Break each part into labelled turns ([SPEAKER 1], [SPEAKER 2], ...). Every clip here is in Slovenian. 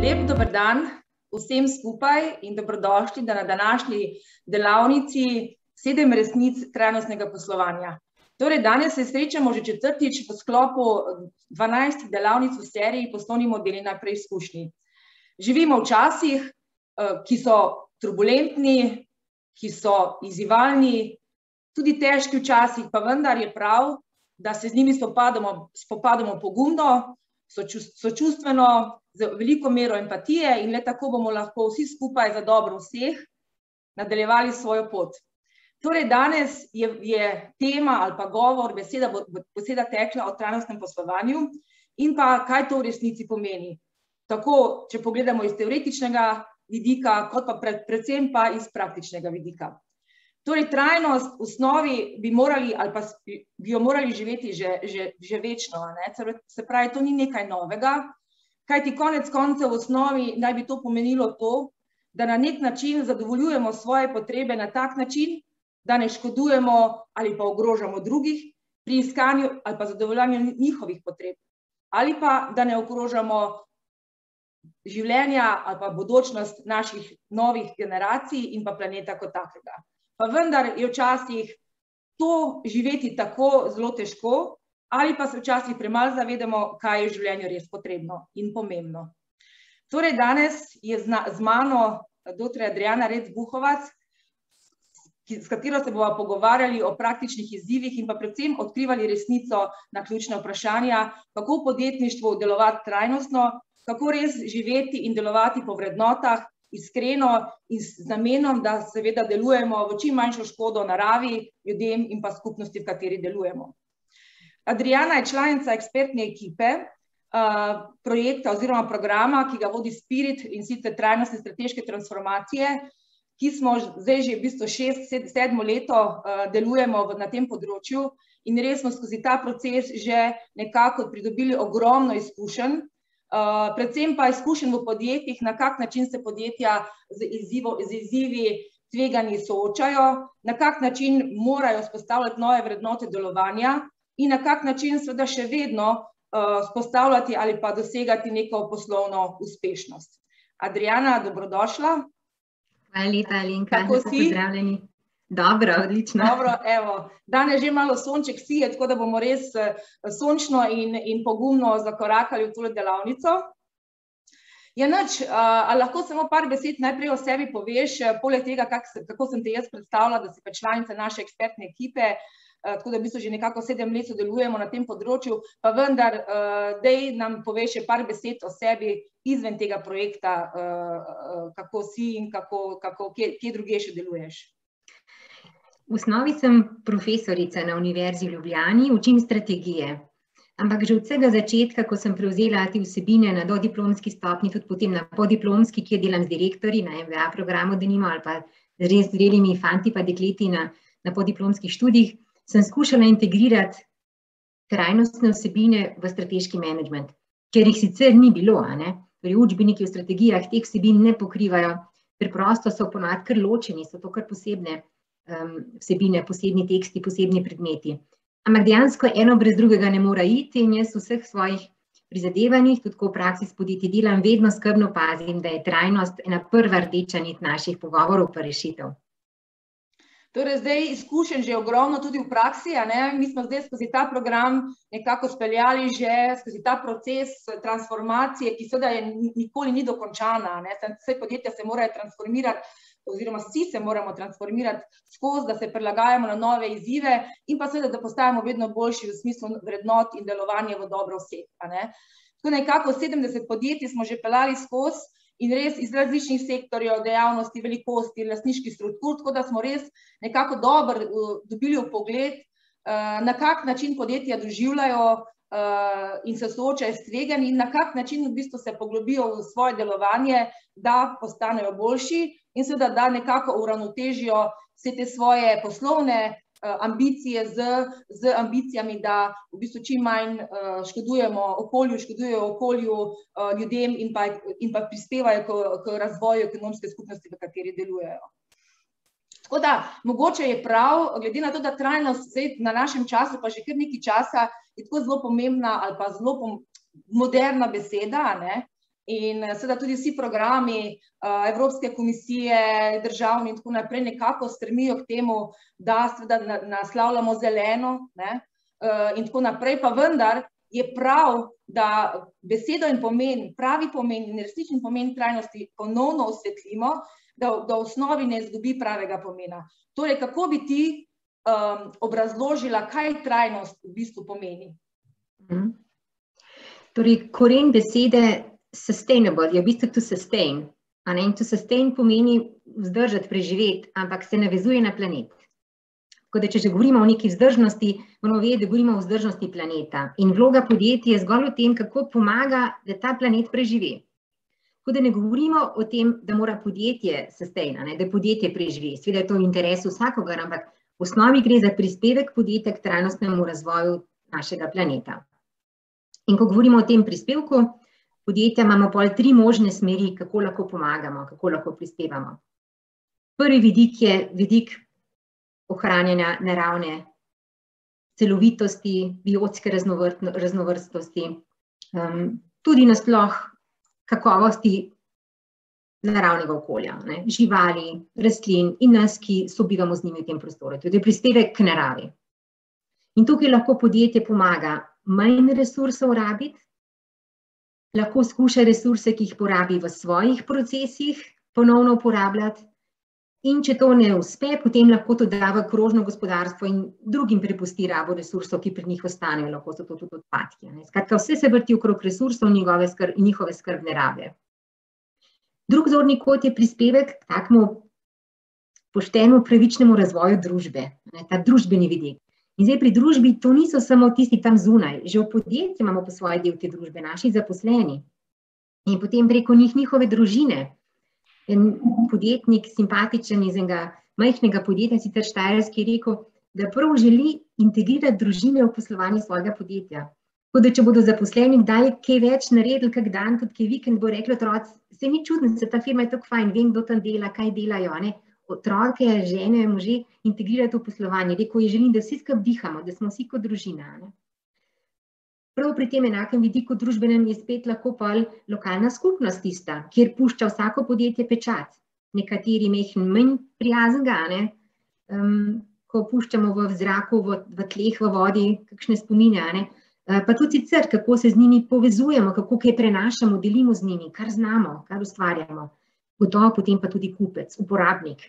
[SPEAKER 1] Lep dober dan vsem skupaj in dobrodošli na današnji delavnici 7 resnic trajnostnega poslovanja. Torej, danes se srečamo že četrtič v sklopu 12 delavnic v seriji Poslovni modeli na preizkušnji. Živimo v časih, ki so turbulentni, ki so izzivalni, tudi težki včasih, pa vendar je prav, da se z njimi spopadamo pogumno, sočustveno, z veliko mero empatije in le tako bomo lahko vsi skupaj za dobro vseh nadaljevali svojo pot. Torej, danes je tema ali pa govor, beseda tekla o trajnostnem poslovanju in pa kaj to v resnici pomeni. Tako, če pogledamo iz teoretičnega vidika, kot pa predvsem pa iz praktičnega vidika. Torej, trajnost v osnovi bi jo morali živeti že večno, ne? Se pravi, to ni nekaj novega, kajti konec koncev v osnovi naj bi to pomenilo to, da na nek način zadovoljujemo svoje potrebe na tak način, da ne škodujemo ali pa ogrožamo drugih pri iskanju ali pa zadovoljanju njihovih potreb, ali pa da ne ogrožamo življenja ali pa bodočnost naših novih generacij in pa planeta kot takega. Pa vendar je včasih to živeti tako zelo težko, ali pa se včasih premalo zavedamo, kaj je v življenju res potrebno in pomembno. Torej, danes je z mano dr. Adriana Rec-Bukovac, s katero se bomo pogovarjali o praktičnih izzivih in pa predvsem odkrivali resnico na ključna vprašanja, kako v podjetništvu delovati trajnostno, kako res živeti in delovati po vrednotah, iskreno in z namenom, da seveda delujemo v čim manjšo škodo naravi, ljudem in pa skupnosti, v kateri delujemo. Adriana je članica ekspertne ekipe projekta oziroma programa, ki ga vodi Spirit, in sicer trajnostne strateške transformacije, ki smo zdaj že v bistvu 6-7 leto delujemo na tem področju in res smo skozi ta proces že nekako pridobili ogromno izkušenj, predvsem pa izkušenj v podjetjih, na kak način se podjetja z izzivi tveganji soočajo, na kak način morajo vzpostavljati nove vrednote delovanja in na kak način seveda še vedno vzpostavljati ali pa dosegati neko poslovno uspešnost. Adriana, dobrodošla.
[SPEAKER 2] Hvala lepa, Alenka, pozdravljeni. Dobro, odlično.
[SPEAKER 1] Dobro, evo, danes že malo sonček sije, tako da bomo res sončno in pogumno zakorakali v tole delavnico. Ja, nič, ali lahko samo par besed najprej o sebi poveš, poleg tega, kako sem te jaz predstavila, da si pa članica naše ekspertne ekipe, tako da v bistvu že nekako 7 let sodelujemo na tem področju, pa vendar, daj nam poveš še par besed o sebi izven tega projekta, kako si in kje drugje še deluješ.
[SPEAKER 2] V osnovi sem profesorica na Univerzi v Ljubljani, učim strategije. Ampak že od vsega začetka, ko sem prevzela te vsebine na dodiplomski stopnji, tudi potem na podiplomski, kjer delam z direktorji na MBA programu denimo, ali pa z res zrelimi fanti pa dekleti na podiplomskih študijih, sem skušala integrirati trajnostne vsebine v strateški menedžment, ker jih sicer ni bilo, torej učbeniki v strategijah teh vsebin ne pokrivajo, preprosto so ponavadi kar ločeni, so to kar posebne vsebine, posebni teksti, posebni predmeti. Ampak dejansko eno brez drugega ne mora iti in jaz v vseh svojih prizadevanjih, tudi ko v praksi s podjetji delam, vedno skrbno pazim, da je trajnost ena prva rdeča nit naših pogovorov pa rešitev.
[SPEAKER 1] Torej, zdaj izkušenj že ogromno tudi v praksi, mi smo zdaj skozi ta program nekako speljali že skozi ta proces transformacije, ki seveda nikoli ni dokončana, vse podjetja se morajo transformirati, oziroma vsi se moramo transformirati skozi, da se prilagajamo na nove izzive in pa seveda, da postajamo vedno boljši v smislu vrednot in delovanja v dobro vseh. Tako nekako 70 podjetij smo že peljali skozi in res iz različnih sektorjev, dejavnosti, velikosti, lastniških struktur, tako da smo res nekako dobro dobili vpogled, na kak način podjetja doživljajo in se soočajo s tveganji in na kak način v bistvu se poglobijo v svoje delovanje, da postanejo boljši in seveda, da nekako uravnotežijo vse te svoje poslovne ambicije z ambicijami, da v bistvu čim manj škodujejo okolju, ljudem in pa prispevajo k razvoju ekonomske skupnosti, v kateri delujejo. Tako da, mogoče je prav, glede na to, da trajnost na našem času, pa že kar nekaj časa, je tako zelo pomembna ali pa zelo moderna beseda, in seveda tudi vsi programi Evropske komisije, državni in tako naprej nekako stremijo k temu, da seveda naslavljamo zeleno, ne, in tako naprej, pa vendar je prav, da besedo in pomen, pravi pomen in resnični pomen trajnosti ponovno osvetlimo, da v osnovi ne izgubi pravega pomena. Torej, kako bi ti obrazložila, kaj trajnost v bistvu pomeni?
[SPEAKER 2] Torej, koren besede sustainable je v bistvu to sustain. In to sustain pomeni vzdržati, preživeti, ampak se navezuje na planet. Tako da, če že govorimo o neki vzdržnosti, moramo vedeti, da govorimo o vzdržnosti planeta. In vloga podjetja je zgolj v tem, kako pomaga, da ta planet preživi. Tako da ne govorimo o tem, da mora podjetje sustain, da podjetje preživi. Seveda je to v interesu vsakogar, ampak v osnovi gre za prispevek podjetja k trajnostnemu razvoju našega planeta. In ko govorimo o tem prispevku podjetja, imamo pol 3 možne smeri, kako lahko pomagamo, kako lahko prispevamo. Prvi vidik je vidik ohranjanja naravne celovitosti, biotske raznovrstnosti, tudi nasploh kakovosti naravnega okolja, ne, živali, rastlin in nas, ki sobivamo z njimi v tem prostoru. To je prispevek k naravi. In tukaj lahko podjetje pomaga manj resursov rabiti, lahko skuša resurse, ki jih porabi v svojih procesih, ponovno uporabljati, in če to ne uspe, potem lahko to da v krožno gospodarstvo in drugim prepusti rabo resursov, ki pri njih ostanejo, lahko so to tudi odpadki. Skratka, vse se vrti okrog resursov in njihove skrbne rabe. Drug zorni kot je prispevek k takemu poštenemu, pravičnemu razvoju družbe, ta družbeni vidik. In zdaj pri družbi to niso samo tisti tam zunaj, že v podjetju imamo po svoji del te družbe, naši zaposleni. In potem preko njih njihove družine. En podjetnik, simpatičen iz enega majhnega podjetja, sicer štajerski, je rekel, da prav želi integrirati družine v poslovanje svojega podjetja. Tako da, če bodo zaposleni kdaj kaj več naredili, kak dan, tudi kaj vikend, bo rekli otroci, se ni čudno, se ta firma je tako fajn, vem, kdo tam dela, kaj delajo, ne. Otroke, žene, može integrirati v poslovanje. Rekel je, želim, da vsi skupaj dihamo, da smo vsi kot družina. Ne. Prav pri tem enakem vidiku družbenem je spet lahko pol lokalna skupnost tista, kjer pušča vsako podjetje pečat. Nekateri mehen manj prijaznega, ne, ko puščamo v zraku, v tleh, v vodi, kakšne spomine, ne. Pa tudi sicer, kako se z njimi povezujemo, kako kaj prenašamo, delimo z njimi, kar znamo, kar ustvarjamo. Gotovo potem pa tudi kupec, uporabnik.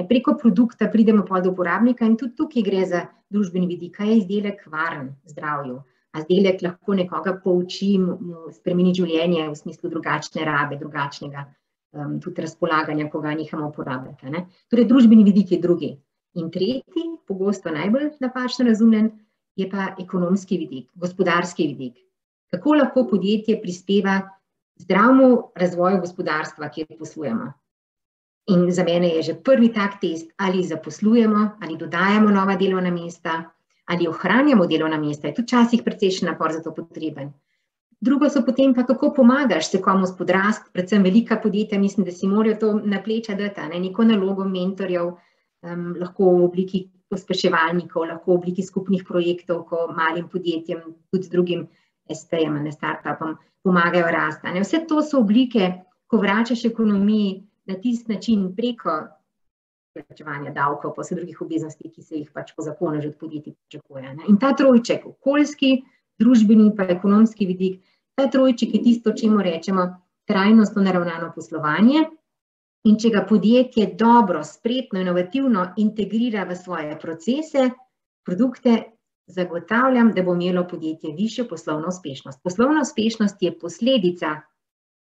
[SPEAKER 2] Preko produkta pridemo pol do uporabnika in tudi tukaj gre za družbeni vidik, kaj je izdelek varen zdravju. A izdelek lahko nekoga pouči, spremeni življenje v smislu drugačne rabe, drugačnega tudi razpolaganja, ko ga nehamo uporabljati. Ne? Torej, družbeni vidik je drugi. In tretji, pogosto najbolj napačno razumljen, je pa ekonomski vidik, gospodarski vidik. Kako lahko podjetje prispeva zdravemu razvoju gospodarstva, kjer poslujemo. In za mene je že prvi tak test, ali zaposlujemo, ali dodajamo nova delovna mesta, ali ohranjamo delovna mesta, je tudi včasih precejšen napor za to potreben. Drugo so potem pa, kako pomagaš se komu spodrast, predvsem velika podjetja, mislim, da si morajo to na pleča dati, neko nalogo mentorjev, lahko v obliki pospeševalnikov, lahko v obliki skupnih projektov, ko malim podjetjem, tudi z drugim ST-jem, startupom, pomagajo rasti. Vse to so oblike, ko vračaš ekonomiji na tisti način preko plačevanja davkov, pa vse drugih obveznosti, ki se jih pač po zakonu že od podjetij pričakuje. In ta trojček, okoljski, družbeni pa ekonomski vidik, ta trojček je tisto, čemu rečemo trajnostno naravnano poslovanje. In če ga podjetje dobro, spretno, inovativno integrira v svoje procese, produkte, zagotavljam, da bo imelo podjetje višjo poslovno uspešnost. Poslovna uspešnost je posledica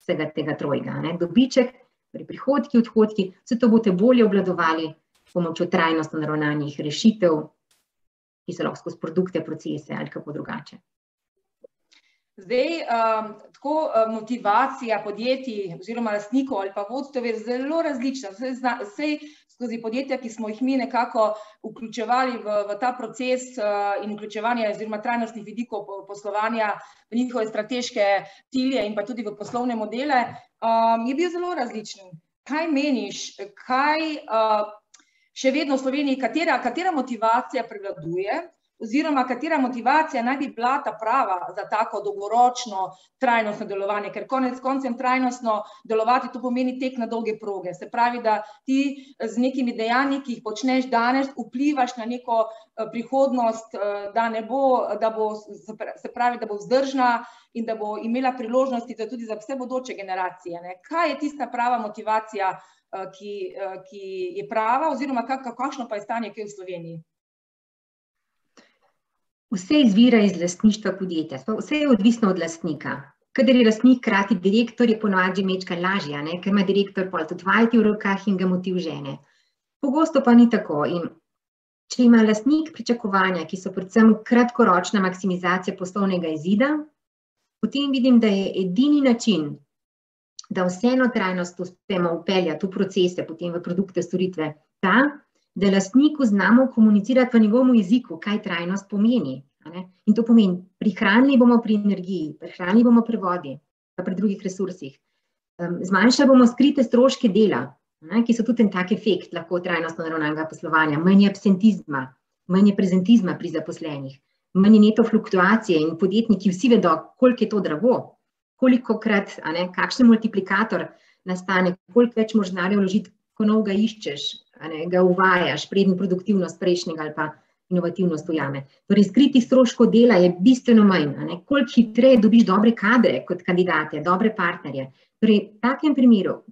[SPEAKER 2] vsega tega trojga. Dobiček, prihodki, odhodki, vse to boste bolje obvladovali s pomočjo trajnostno naravnanih rešitev, ki so lahko skozi produkte, procese ali kako drugače.
[SPEAKER 1] Zdaj, tako motivacija podjetij oziroma lastnikov ali pa vodstev je zelo različna. Vsej skozi podjetja, ki smo jih mi nekako vključevali v ta proces in vključevanje oziroma trajnostnih vidikov poslovanja v njihove strateške cilje in pa tudi v poslovne modele, je bil zelo različen. Kaj meniš, kaj še vedno v Sloveniji, katera motivacija prevladuje? oziroma katera motivacija naj bi bila ta prava za tako dolgoročno trajnostno delovanje, ker konec koncem trajnostno delovati to pomeni tek na dolge proge. Se pravi, da ti z nekimi dejanji, ki jih počneš danes, vplivaš na neko prihodnost, se pravi, da bo vzdržna in da bo imela priložnosti tudi za vse bodoče generacije. Kaj je tista prava motivacija, ki je prava, oziroma kakšno pa je stanje kaj v Sloveniji?
[SPEAKER 2] Vse izvira iz lastništva podjetja, vse je odvisno od lastnika. Kadar je lastnik hkrati direktor, je ponovadi majčkeno lažje, ker ima direktor pol tudi vajeti v rokah in ga motiv žene. Pogosto pa ni tako. In če ima lastnik pričakovanja, ki so predvsem kratkoročna maksimizacija poslovnega izida, potem vidim, da je edini način, da vseeno trajnost uspemo vpeljati v procese, potem v produkte, storitve, ta, da lastniku znamo komunicirati v njegovem jeziku, kaj trajnost pomeni. In to pomeni, prihranili bomo pri energiji, prihranili bomo pri vodi, pa pri drugih resursih. Zmanjšali bomo skrite stroške dela, ki so tudi en tak efekt lahko trajnostno naravnanega poslovanja, manj absentizma, manj prezentizma pri zaposlenih, manj neto fluktuacije in podjetniki vsi vedo, koliko je to drago, kolikokrat, kakšen multiplikator nastane, koliko več moraš denarja vložiti, ko novega iščeš, ga uvajaš, preden produktivnost prejšnjega ali pa inovativnost ujame. Torej, skritih stroškov dela je bistveno manj, koliko hitreje dobiš dobre kadre kot kandidate, dobre partnerje. Torej, v takem primeru,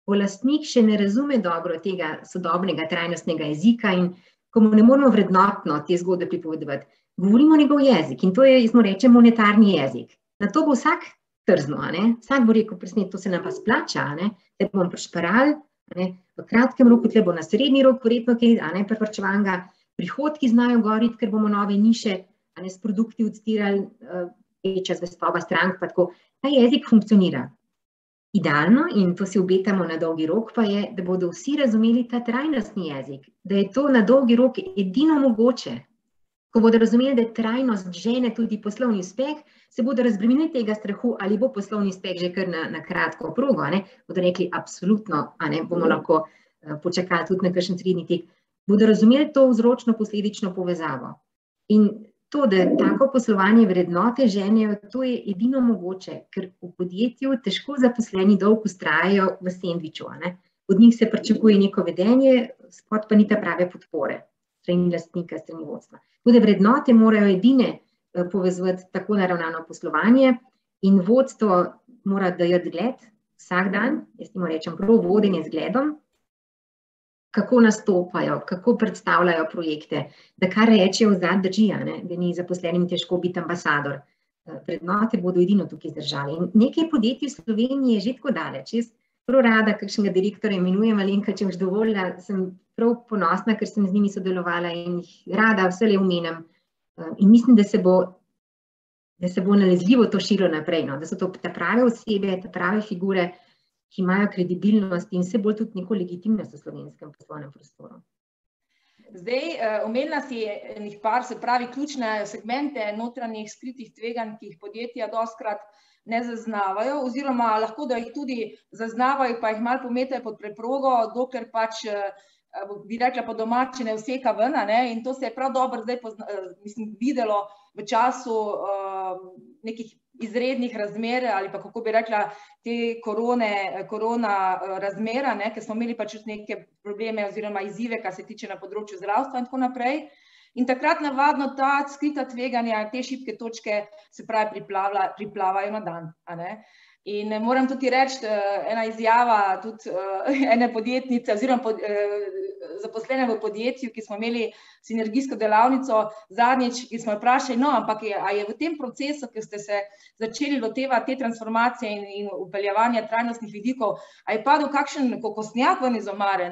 [SPEAKER 2] ko lastnik še ne razume dobro tega sodobnega trajnostnega jezika in ko mu ne moramo vrednotno te zgodbe pripovedovati, govorimo njegov jezik in to je, smo reče, monetarni jezik. Na to bo vsak trzno, vsak bo rekel, presne, to se nam pa splača, da bomo prišparali, v kratkem roku, tle bo na srednji rok, verjetno kaj, preprčevanega, prihodki znajo goriti, ker bomo nove niše s produkti odstirali, večja zvestoba strank, pa tako. Ta jezik funkcionira. Idealno, in to si obetamo na dolgi rok, pa je, da bodo vsi razumeli ta trajnostni jezik, da je to na dolgi rok edino mogoče. Ko bodo razumeli, da trajnost žene tudi poslovni uspeh, se bodo razbremenili tega strahu, ali bo poslovni uspeh že kar na kratko progo, bodo rekli, absolutno, bomo lahko počakali tudi na kakšen srednji tek, bodo razumeli to vzročno-posledično povezavo. In to, da tako poslovanje vrednote ženejo, to je edino mogoče, ker v podjetju težko zaposleni dolgo vztrajajo v sendviču. Od njih se pričakuje neko vedenje, spod pa ni ta prave podpore, strani lastnika, strani vodstva. Tudi vrednote morajo edine povezovati tako naravnano poslovanje in vodstvo mora dajati zgled vsak dan, jaz temu rečem prav vodenje z zgledom, kako nastopajo, kako predstavljajo projekte, da kar rečejo vzad drži, da ni zaposlenim težko biti ambasador. Vrednote bodo edino tukaj zdržali. In nekaj podjetij v Sloveniji je že tako daleč. Jaz prav rada kakšnega direktorja imenujem, Alenka, če boš dovolila, sem prav ponosna, ker sem z njimi sodelovala in jih rada vselej omenim. In mislim, da se bo nalezljivo to širilo naprej, da so to te prave osebe, te prave figure, ki imajo kredibilnost in vse bolj tudi neko legitimnost v slovenskem poslovnem prostoru.
[SPEAKER 1] Zdaj, omenila si enih par, se pravi, ključne segmente notranjih skritih tveganj, ki jih podjetja dostikrat ne zaznavajo, oziroma lahko, da jih tudi zaznavajo, pa jih malo pometajo pod preprogo, dokler pač, bi rekla po domači, ne vseka ven, in to se je prav dobro zdaj videlo v času nekih izrednih razmer ali pa, kako bi rekla, te korona razmera, ker smo imeli pač neke probleme oziroma izzive, kar se tiče na področju zdravstva in tako naprej. In takrat navadno ta skrita tveganja, te šibke točke, se pravi, priplavajo na dan. In moram tudi reči, ena izjava tudi ene podjetnice oziroma zaposlene v podjetju, ki smo imeli sinergijsko delavnico zadnjič, ki smo jo vprašali, no, ampak a je v tem procesu, ki ste se začeli lotevati te transformacije in vpeljevanja trajnostnih vidikov, a je padel kakšen kokosnjak ven iz omare,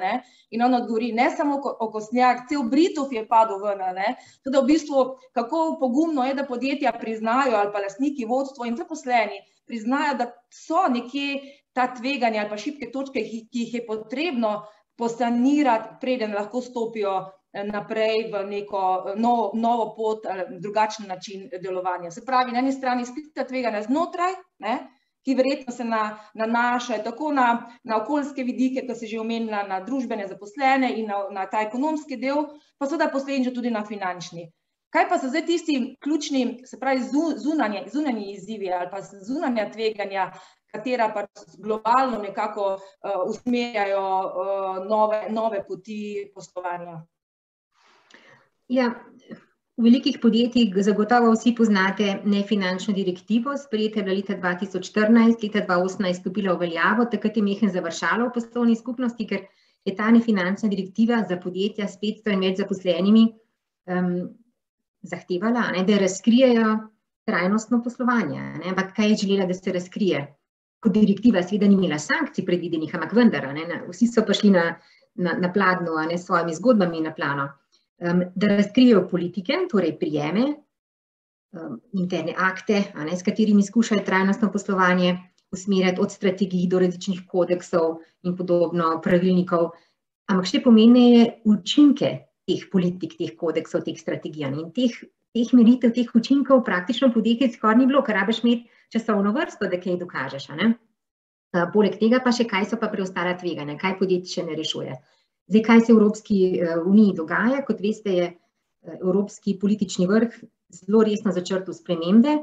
[SPEAKER 1] in on odgovori, ne samo kokosnjak, cel Britov je padel ven, tudi v bistvu, kako pogumno je, da podjetja priznajo ali pa lastniki, vodstvo in zaposleni priznajo, da so nekje ta tveganja ali pa šibke točke, ki jih je potrebno posanirati, preden lahko stopijo naprej v neko novo pot ali drugačen način delovanja. Se pravi, na eni strani skrita tveganja znotraj, ki verjetno se nanašajo tako na okoljske vidike, kot se že omenila, na družbene zaposlene in na ta ekonomski del, pa seveda posledično tudi na finančni. Kaj pa so zdaj tisti ključni, se pravi zunanji izzivi ali pa zunanja tveganja, katera pa globalno nekako usmerjajo nove poti poslovanja?
[SPEAKER 2] Ja, v velikih podjetjih zagotovo vsi poznate nefinančno direktivo, sprejeta je bila leta 2014, leta 2018 stopila v veljavo, takrat je majhno završalo v poslovni skupnosti, ker je ta nefinančna direktiva za podjetja s 500 in več zaposlenimi zahtevala, da razkrijejo trajnostno poslovanje. Ampak kaj je želela, da se razkrije? Kot direktiva seveda ni imela sankcij predvidenih, ampak vendar, vsi so prišli na pladnju s svojimi zgodbami na plano. Da razkrijejo politike, torej prijeme, interne akte, s katerimi skušajo trajnostno poslovanje usmerjati od strategij do različnih kodeksov in podobno, pravilnikov, ampak še pomembneje učinke teh politik, teh kodeksov, teh strategij. In teh meritev, teh učinkov praktično podjetij skoraj ni bilo, ker rabiš imeti časovno vrsto, da kaj dokažeš. Poleg tega pa še kaj so pa preostala tveganja, kaj podjetje še ne rešuje. Zdaj, kaj se v Evropski uniji dogaja? Kot veste, je Evropski politični vrh zelo resno začrtal spremembe.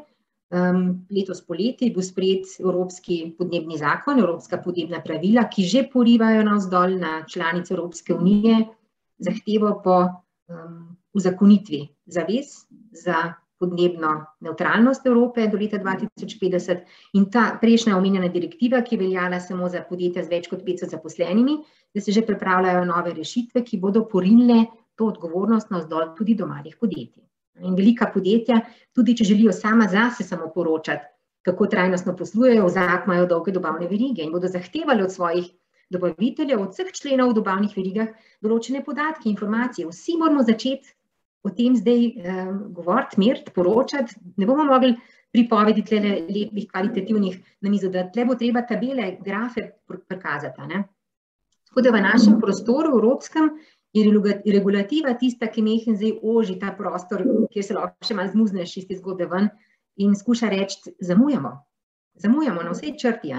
[SPEAKER 2] Letos poleti bo sprejet Evropski podnebni zakon, Evropska podnebna pravila, ki že porivajo navzdol na članice Evropske unije zahtevo po uzakonitvi zavez za podnebno nevtralnost Evrope do leta 2050 in ta prejšnja omenjena direktiva, ki je veljala samo za podjetja z več kot 500 zaposlenimi, da se že pripravljajo nove rešitve, ki bodo porinile to odgovornost navzdol tudi do malih podjetij. In velika podjetja, tudi če želijo sama zase samo poročati, kako trajnostno poslujejo, imajo dolge dobavne verige in bodo zahtevali od svojih dobaviteljev, od vseh členov v dobavnih verigah določene podatke, informacije. Vsi moramo začeti o tem zdaj govoriti, meriti, poročati. Ne bomo mogli pripovedi tle lepih, kvalitativnih na mizo, da tle bo treba tabele, grafe prikazati. Tako da v našem prostoru, evropskem, je regulativa tista, ki mehko zdaj oži ta prostor, kjer se lahko še malo zmuzneš iz te zgodbe ven in skuša reči, zamujamo na vsej črti.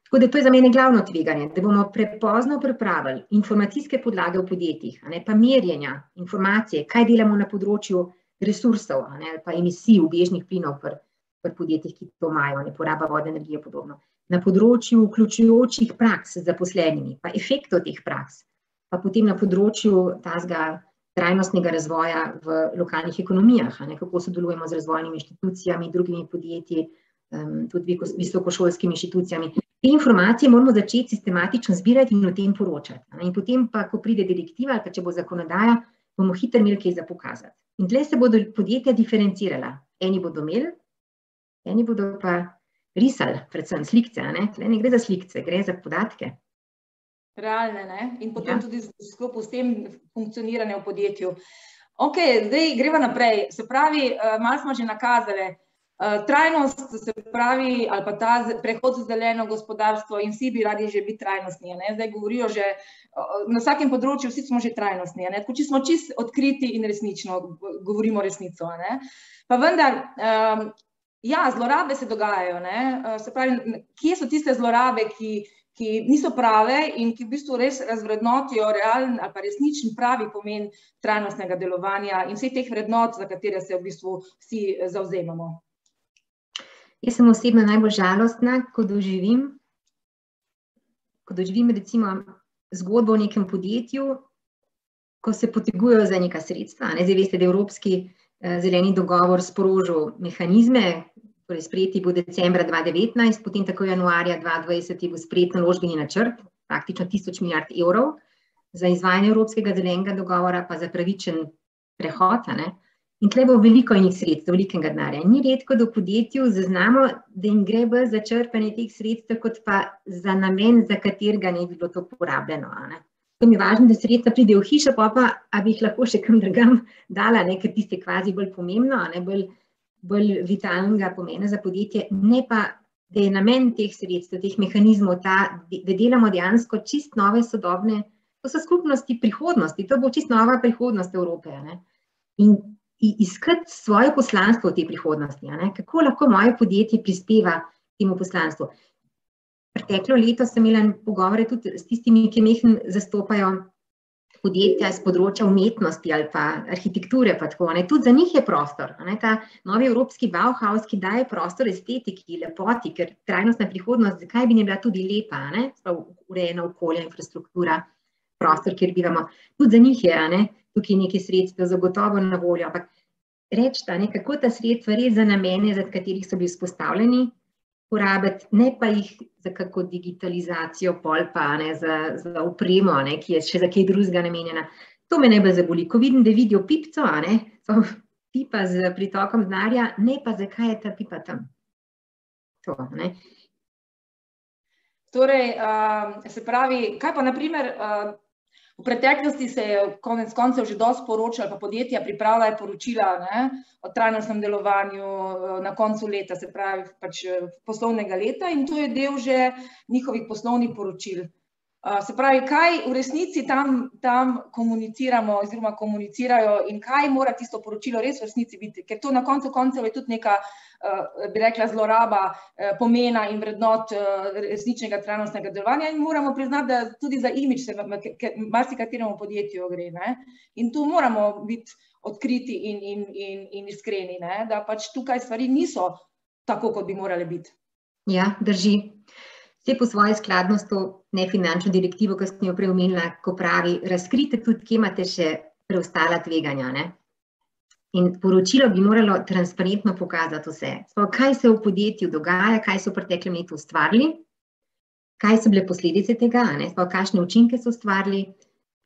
[SPEAKER 2] Tako da to je za mene glavno tveganje, da bomo prepozno pripravili informacijske podlage v podjetjih, pa merjenja, informacije, kaj delamo na področju resursov, pa emisij ubežnih plinov pri podjetjih, ki to imajo, poraba vode, energije in podobno. Na področju vključujočih praks z zaposlenimi, pa efektov teh praks, pa potem na področju tazga trajnostnega razvoja v lokalnih ekonomijah, kako sodelujemo z razvojnimi inštitucijami, drugimi podjetji, tudi visokošolskimi inštitucijami. Te informacije moramo začeti sistematično zbirati in o tem poročati. In potem pa, ko pride direktiva ali pa če bo zakonodaja, bomo hitro imeli kaj za pokazati. In tle se bodo podjetja diferencirala. Eni bodo imeli, eni bodo pa risali, predvsem slikce. Tle ne gre za slikce, gre za podatke.
[SPEAKER 1] Realne, in potem tudi skupaj s tem funkcioniranje v podjetju. Ok, zdaj greva naprej. Se pravi, malo smo že nakazali, trajnost, se pravi, ali pa ta prehod v zeleno gospodarstvo in vsi bi radi že biti trajnostni. Zdaj govorijo že, na vsakem področju vsi smo že trajnostni. Tako če smo čisto odkriti in resnično govorimo resnico. Pa vendar, ja, zlorabe se dogajajo. Se pravi, kje so tiste zlorabe, ki niso prave in ki v bistvu res razvrednotijo realen ali pa resničen pravi pomen trajnostnega delovanja in vseh teh vrednot, za katere se v bistvu vsi zavzemamo.
[SPEAKER 2] Jaz sem osebno najbolj žalostna, ko doživim recimo zgodbo v nekem podjetju, ko se potegujejo za neka sredstva. Zdaj veste, da je Evropski zeleni dogovor sprožil mehanizme, torej sprejeti bo decembra 2019, potem tako januarja 2020 je bil sprejet naložbeni načrt, praktično 1000 milijard evrov za izvajanje Evropskega zelenega dogovora, pa za pravičen prehod. In tle bo veliko enih sredstev, velikega denarja. Ni redko, da v podjetju zaznamo, da jim gre bolj za črpanje teh sredstev, kot pa za namen, za katerega ne bi bilo to porabljeno. To mi je važno, da sredstva pridejo v hišo, pa a bi jih lahko še kam drugam dala, ker tiste kvazi bolj pomembno, bolj vitalnega pomena za podjetje, ne pa, da je namen teh sredstev, teh mehanizmov ta, da delamo dejansko čist nove, sodobne, to so skupnosti prihodnosti, to bo čist nova prihodnost Evrope. In iskati svoje poslanstvo v tej prihodnosti. Kako lahko moje podjetje prispeva temu poslanstvu? Preteklo leto sem imela pogovore tudi s tistimi, ki mehko zastopajo podjetja z področja umetnosti ali pa arhitekture, pa tako, tudi za njih je prostor. Ta novi evropski Bauhaus, ki daje prostor estetiki, lepoti, ker trajnostna prihodnost, zakaj bi ne bila tudi lepa, urejena okolja, infrastruktura, prostor, kjer bivamo. Tudi za njih je tukaj nekaj sredstev zagotovo na voljo, ampak reči, kako ta sredstva res za namene, za katerih so bili vzpostavljeni, porabiti, ne pa jih za kako digitalizacijo pol pa, za opremo, ki je še za kaj drugega namenjena. To me najbolj zaboli, ko vidim, da vidijo pipco, pipa z pritokom denarja, ne pa zakaj je ta pipa tam. To,
[SPEAKER 1] Torej, se pravi, kaj pa na primer, v preteklosti se je konec koncev že dosti poročalo, pa podjetja pripravljajo poročila o trajnostnem delovanju na koncu leta, se pravi pač poslovnega leta, in to je del že njihovih poslovnih poročil. Se pravi, kaj v resnici tam komuniciramo oziroma komunicirajo in kaj mora tisto poročilo res v resnici biti, ker to na koncu koncev je tudi neka, bi rekla, zloraba pomena in vrednot resničnega trajnostnega delovanja in moramo priznati, da tudi za imidž se marsikateremu podjetju gre. In tu moramo biti odkriti in iskreni, da pač tukaj stvari niso tako, kot bi morale biti.
[SPEAKER 2] Ja, drži. Vse po svoji skladnost to nefinančno direktivo, ki sem jo prej omenila, ko pravi, razkrite tudi, kje imate še preostala tveganja. In poročilo bi moralo transparentno pokazati vse. Kaj se v podjetju dogaja, kaj so v preteklem letu ustvarili, kaj so bile posledice tega, kakšne učinke so ustvarili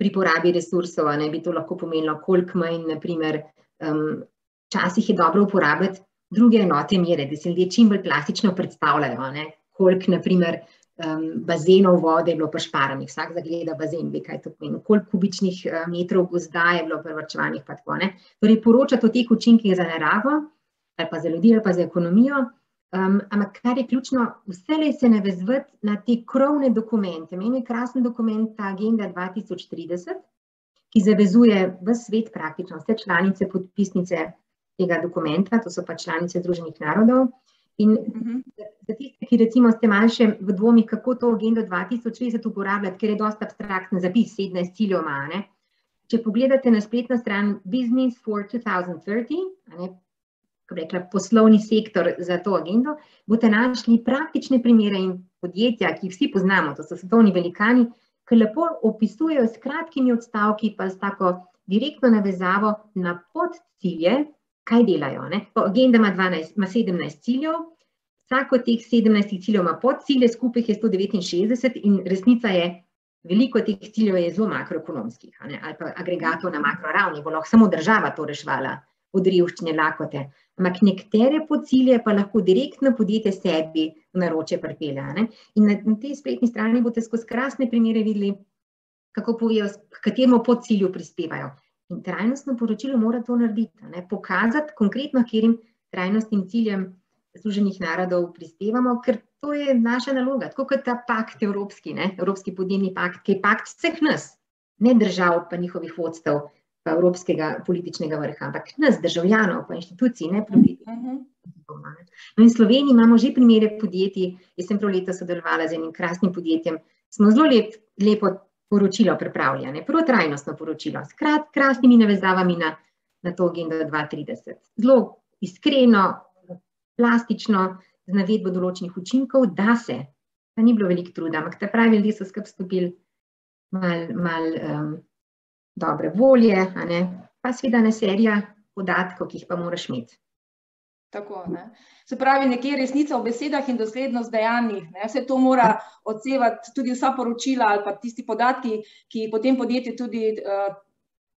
[SPEAKER 2] pri porabi resursov, bi to lahko pomenilo, koliko manj, naprimer, včasih je dobro uporabiti druge enote mere, da se ljudje čim bolj plastično predstavljajo, koliko, naprimer, bazenov vode je bilo prišparanih, vsak zagleda bazen, ve, kaj to pomeni, koliko kubičnih metrov gozda je bilo privarčevanih, pa tako. Torej, poročati o teh učinkih za naravo, ali pa za ljudi, ali pa za ekonomijo, ampak kar je ključno, vselej se navezvati na te krovne dokumente. Meni je krasen dokument ta Agenda 2030, ki zavezuje ves svet praktično, vse članice, podpisnice tega dokumenta, to so pa članice Združenih narodov. In za tiste, ki recimo ste malo še v dvomi, kako to Agendo 2030 uporabljati, ker je dosti abstraktno zapis, 17 ciljev ima. Če pogledate na spletno stran Business for 2030, ko bi rekla poslovni sektor za to agendo, boste našli praktične primere in podjetja, ki jih vsi poznamo, to so svetovni velikani, ki lepo opisujejo s kratkimi odstavki, pa s tako direktno navezavo na podcilje, kaj delajo. Agenda ima 17 ciljev, vsako od teh 17 ciljev ima podcilje, skupaj je 169 in resnica je, veliko teh ciljev je zelo makroekonomskih, ali pa agregatov na makroravni, bo lahko samo država to reševala, od revščine, lakote. Ampak nekatere podcilje pa lahko direktno podjetje sebi v naročje pripelje. In na tej spletni strani boste skozi krasne primere videli, kako povejo, k kateremu podcilju prispevajo. In trajnostno poročilo mora to narediti, pokazati konkretno, katerim trajnostnim ciljem Združenih narodov prispevamo, ker to je naša naloga, tako kot ta pakt evropski, Evropski podnebni pakt, ki je pakt vseh nas, ne držav pa njihovih vodstev, pa evropskega političnega vrha, ampak nas, državljanov, pa inštitucij, ne politikov. No in v Sloveniji imamo že primere podjetij, jaz sem prav leta sodelovala z enim krasnim podjetjem, smo zelo lepo poročilo pripravljene, prvo trajnostno poročilo, s krasnimi navezavami na to Agendo 2030. Zelo iskreno, plastično, z navedbo določenih učinkov, da se, pa ni bilo veliko truda, ampak ta pravi ljudje so skupaj stopili malo dobre volje, pa seveda ena serija podatkov, ki jih pa moraš imeti.
[SPEAKER 1] Tako, Se pravi, nekje resnica v besedah in doslednost dejanjih, vse to mora odsevati tudi vsa poročila ali pa tisti podatki, ki potem podjetje tudi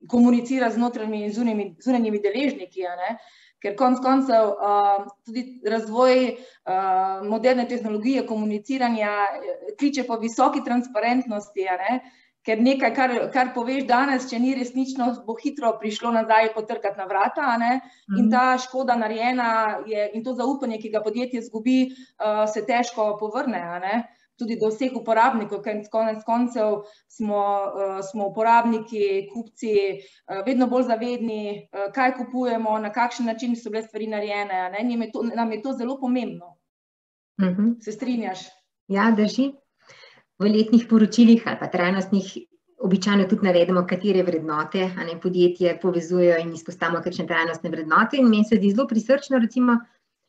[SPEAKER 1] komunicira z notranjimi in zunanjimi deležniki, ker konec koncev tudi razvoj moderne tehnologije komuniciranja kliče po visoki transparentnosti, ker nekaj, kar poveš danes, če ni resnično, bo hitro prišlo nazaj potrkati na vrata, in ta škoda narejena je, in to zaupanje, ki ga podjetje izgubi, se težko povrne, tudi do vseh uporabnikov, ker konec koncev smo uporabniki, kupci, vedno bolj zavedni, kaj kupujemo, na kakšen način so bile stvari narejene, nam je to zelo pomembno. Se strinjaš?
[SPEAKER 2] Ja, drži. V letnih poročilih ali pa trajnostnih običajno tudi navedemo, katere vrednote podjetje povezujejo in izpostavimo kakšne trajnostne vrednote. In meni se zdi zelo prisrčno, recimo,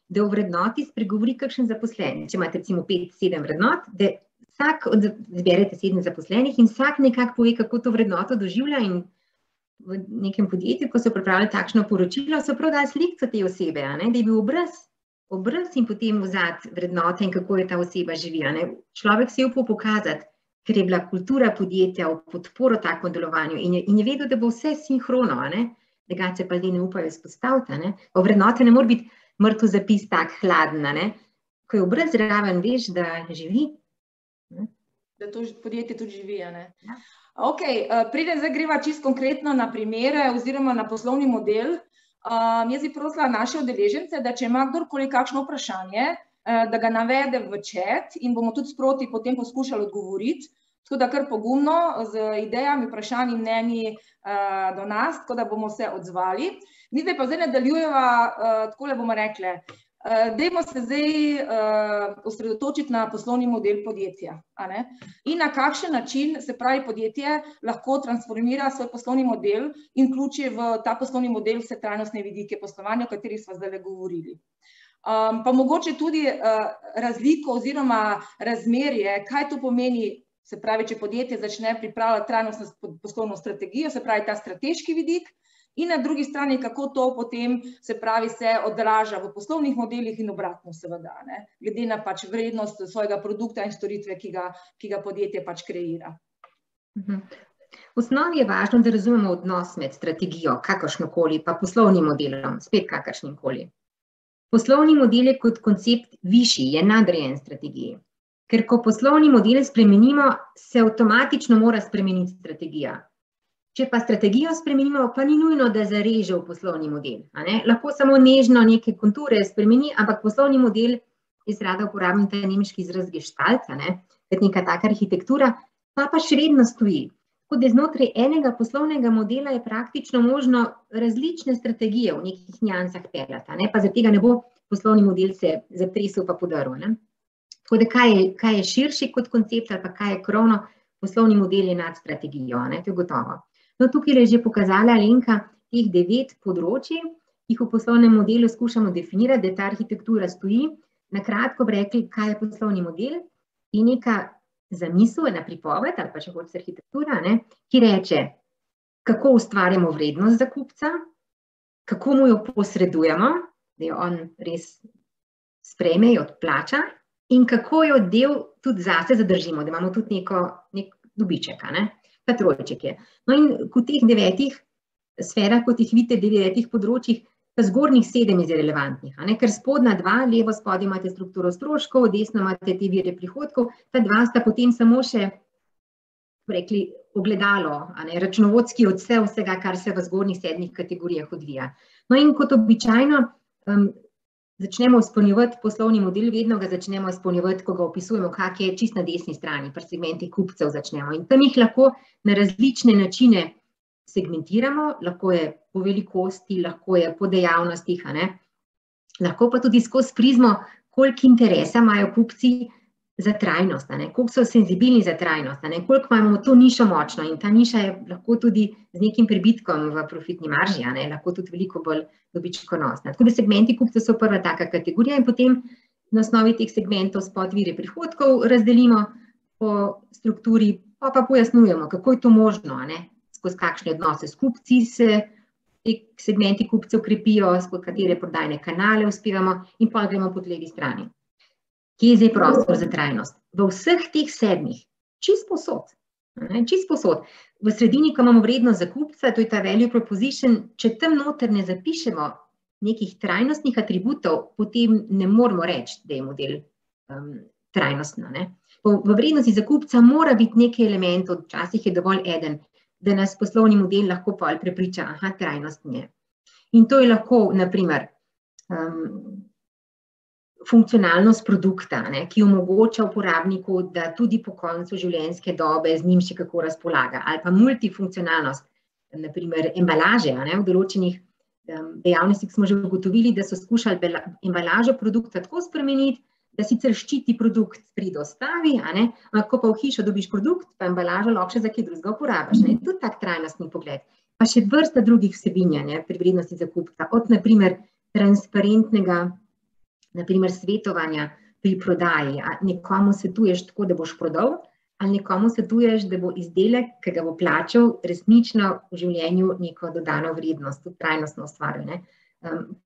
[SPEAKER 2] da v vrednoti spregovori kakšen zaposlen. Če imate recimo 5-7 vrednot, da vsak zberete 7 zaposlenih in vsak nekako pove, kako to vrednoto doživlja. In v nekem podjetju, ko so pripravili takšno poročilo, so prav dali sliko te osebe, da je bil obraz in potem vzad vrednote in kako je ta oseba živela. Človek se je upal pokazati, ker je bila kultura podjetja v podporo takemu delovanju in je vedel, da bo vse sinhrono, da ga se pa zdaj ne upajo izpostaviti. O vrednote ne more biti mrtev zapis tak hladen, ko je obraz zraven, veš, da živi.
[SPEAKER 1] Da to podjetje tudi živi, Ok, preden zdaj greva čisto konkretno na primere oziroma na poslovni model, jaz bi prosila naše udeležence, da če ima kdorkoli kakšno vprašanje, da ga navede v chat in bomo tudi sproti potem poskušali odgovoriti, tako da kar pogumno z idejami, vprašanji, mnenji do nas, tako da bomo se odzvali. Mi zdaj pa nadaljujeva, takole bomo rekle, dajmo se zdaj osredotočiti na poslovni model podjetja. In na kakšen način se pravi podjetje lahko transformira svoj poslovni model in vključi v ta poslovni model vse trajnostne vidike poslovanja, o katerih smo zdaj govorili. Pa mogoče tudi razliko oziroma razmerje, kaj to pomeni, se pravi, če podjetje začne pripravljati trajnostno poslovno strategijo, se pravi ta strateški vidik, in na drugi strani, kako to potem, se pravi, se odraža v poslovnih modelih in obratno seveda, glede na pač vrednost svojega produkta in storitve, ki ga podjetje pač kreira.
[SPEAKER 2] V osnovi je važno, da razumemo odnos med strategijo, kakršnokoli, pa poslovnim modelom, spet kakršnikoli. Poslovni model je kot koncept višji, je nadrejen strategiji. Ker ko poslovni model spremenimo, se avtomatično mora spremeniti strategija. Če pa strategijo spremenimo, pa ni nujno, da zareže v poslovni model. Lahko samo nežno neke konture spremeni, ampak poslovni model, jaz rada uporabim ta nemški izraz gestalt, kot neka taka arhitektura, pa še vedno stoji. Tako da znotraj enega poslovnega modela je praktično možno različne strategije v nekih niansah peljati, pa zaradi tega ne bo poslovni model se zatresel pa podaril. Tako da kaj je širši kot koncept ali pa kaj je krovno, poslovni model je nad strategijo, to je gotovo. No, tukaj je že pokazala Alenka teh 9 področij, ki jih v poslovnem modelu skušamo definirati, da ta arhitektura stoji. Na kratko bi rekli, kaj je poslovni model in neka zamisel, ena pripoved ali pa če hočeš arhitektura, ki reče, kako ustvarjamo vrednost za kupca, kako mu jo posredujemo, da jo on res sprejme, jo odplača in kako jo del tudi zase zadržimo, da imamo tudi nek dobiček, ta trojček je. No in v teh 9 sferah, kot jih vidite, 9 področjih, ta zgornjih 7 je relevantnih, ker spodnja 2, levo spodaj imate strukturo stroškov, desno imate te vire prihodkov, ta 2 sta potem samo še, rekli, ogledalo, računovodski odsev vsega, kar se v zgornjih 7 kategorijah odvija. No in kot običajno začnemo izpolnjevati poslovni model, vedno ga začnemo izpolnjevati, ko ga opisujemo, kak je čist na desni strani, pri segmentih kupcev začnemo. In tam jih lahko na različne načine segmentiramo, lahko je po velikosti, lahko je po dejavnostih, lahko pa tudi skozi prizmo, koliko interesa imajo kupci za trajnost, koliko so senzibilni za trajnost, koliko imamo to nišo močno in ta niša je lahko tudi z nekim prebitkom v profitni marži, lahko tudi veliko bolj dobičkonosna. Tako da segmenti kupcev so prva taka kategorija in potem na osnovi teh segmentov spod vire prihodkov razdelimo po strukturi, pa pojasnjujemo, kako je to možno, skozi kakšne odnose s kupci se ti segmenti kupcev krepijo, skozi katere prodajne kanale uspevamo in pa gremo po levi strani. Kje je zdaj prostor za trajnost? V vseh teh 7, čist posod. V sredini, ko imamo vrednost za kupca, to je ta value proposition, če tam noter ne zapišemo nekih trajnostnih atributov, potem ne moramo reči, da je model trajnostno. V vrednosti za kupca mora biti nekaj elementov, včasih je dovolj eden, da nas poslovni model lahko pol prepriča, trajnostni je. In to je lahko, na primer, funkcionalnost produkta, ki omogoča uporabniku, da tudi po koncu življenjske dobe z njim še kako razpolaga, ali pa multifunkcionalnost, na primer embalaže, v določenih dejavnostih smo že ugotovili, da so skušali embalažo produkta tako spremeniti, da sicer ščiti produkt pri dostavi, ampak ko pa v hišo dobiš produkt, pa embalažo lahko še za kaj drugega uporabiš. Tudi tak trajnostni pogled. Pa še vrsta drugih vsebin pri vrednosti za kupca, od naprimer transparentnega svetovanja pri prodaji. Nekomu svetuješ tako, da boš prodal, ali nekomu svetuješ, da bo izdelek, ki ga bo plačal, resnično v življenju neko dodano vrednost, tudi trajnostno ustvarjanje.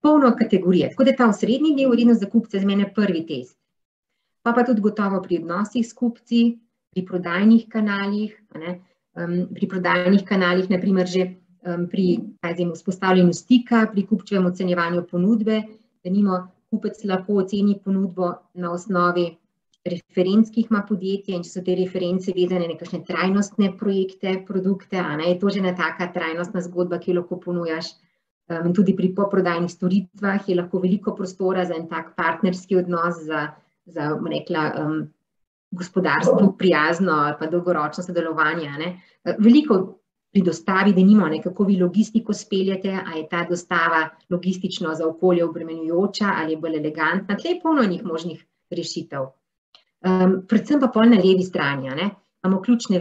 [SPEAKER 2] Polno kategorije. Tako da ta osrednji del vrednost za kupca za mene prvi test. Pa tudi gotovo pri odnosih s kupci, pri prodajnih kanalih, naprimer že pri vzpostavljanju stika, pri kupčevem ocenjevanju ponudbe, denimo kupec lahko oceni ponudbo na osnovi referenc, ki jih ima podjetje, in če so te reference vezane na kakšne trajnostne projekte, produkte, je to že ena taka trajnostna zgodba, ki jo lahko ponujaš. Tudi pri poprodajnih storitvah je lahko veliko prostora za en tak partnerski odnos, za gospodarstvo prijazno ali pa dolgoročno sodelovanje. Veliko pri dostavi, denimo, kako vi logistiko speljete, a je ta dostava logistično za okolje obremenjujoča ali je bolj elegantna. Tle je polno njih možnih rešitev. Predvsem pa pol na levi strani, imamo ključne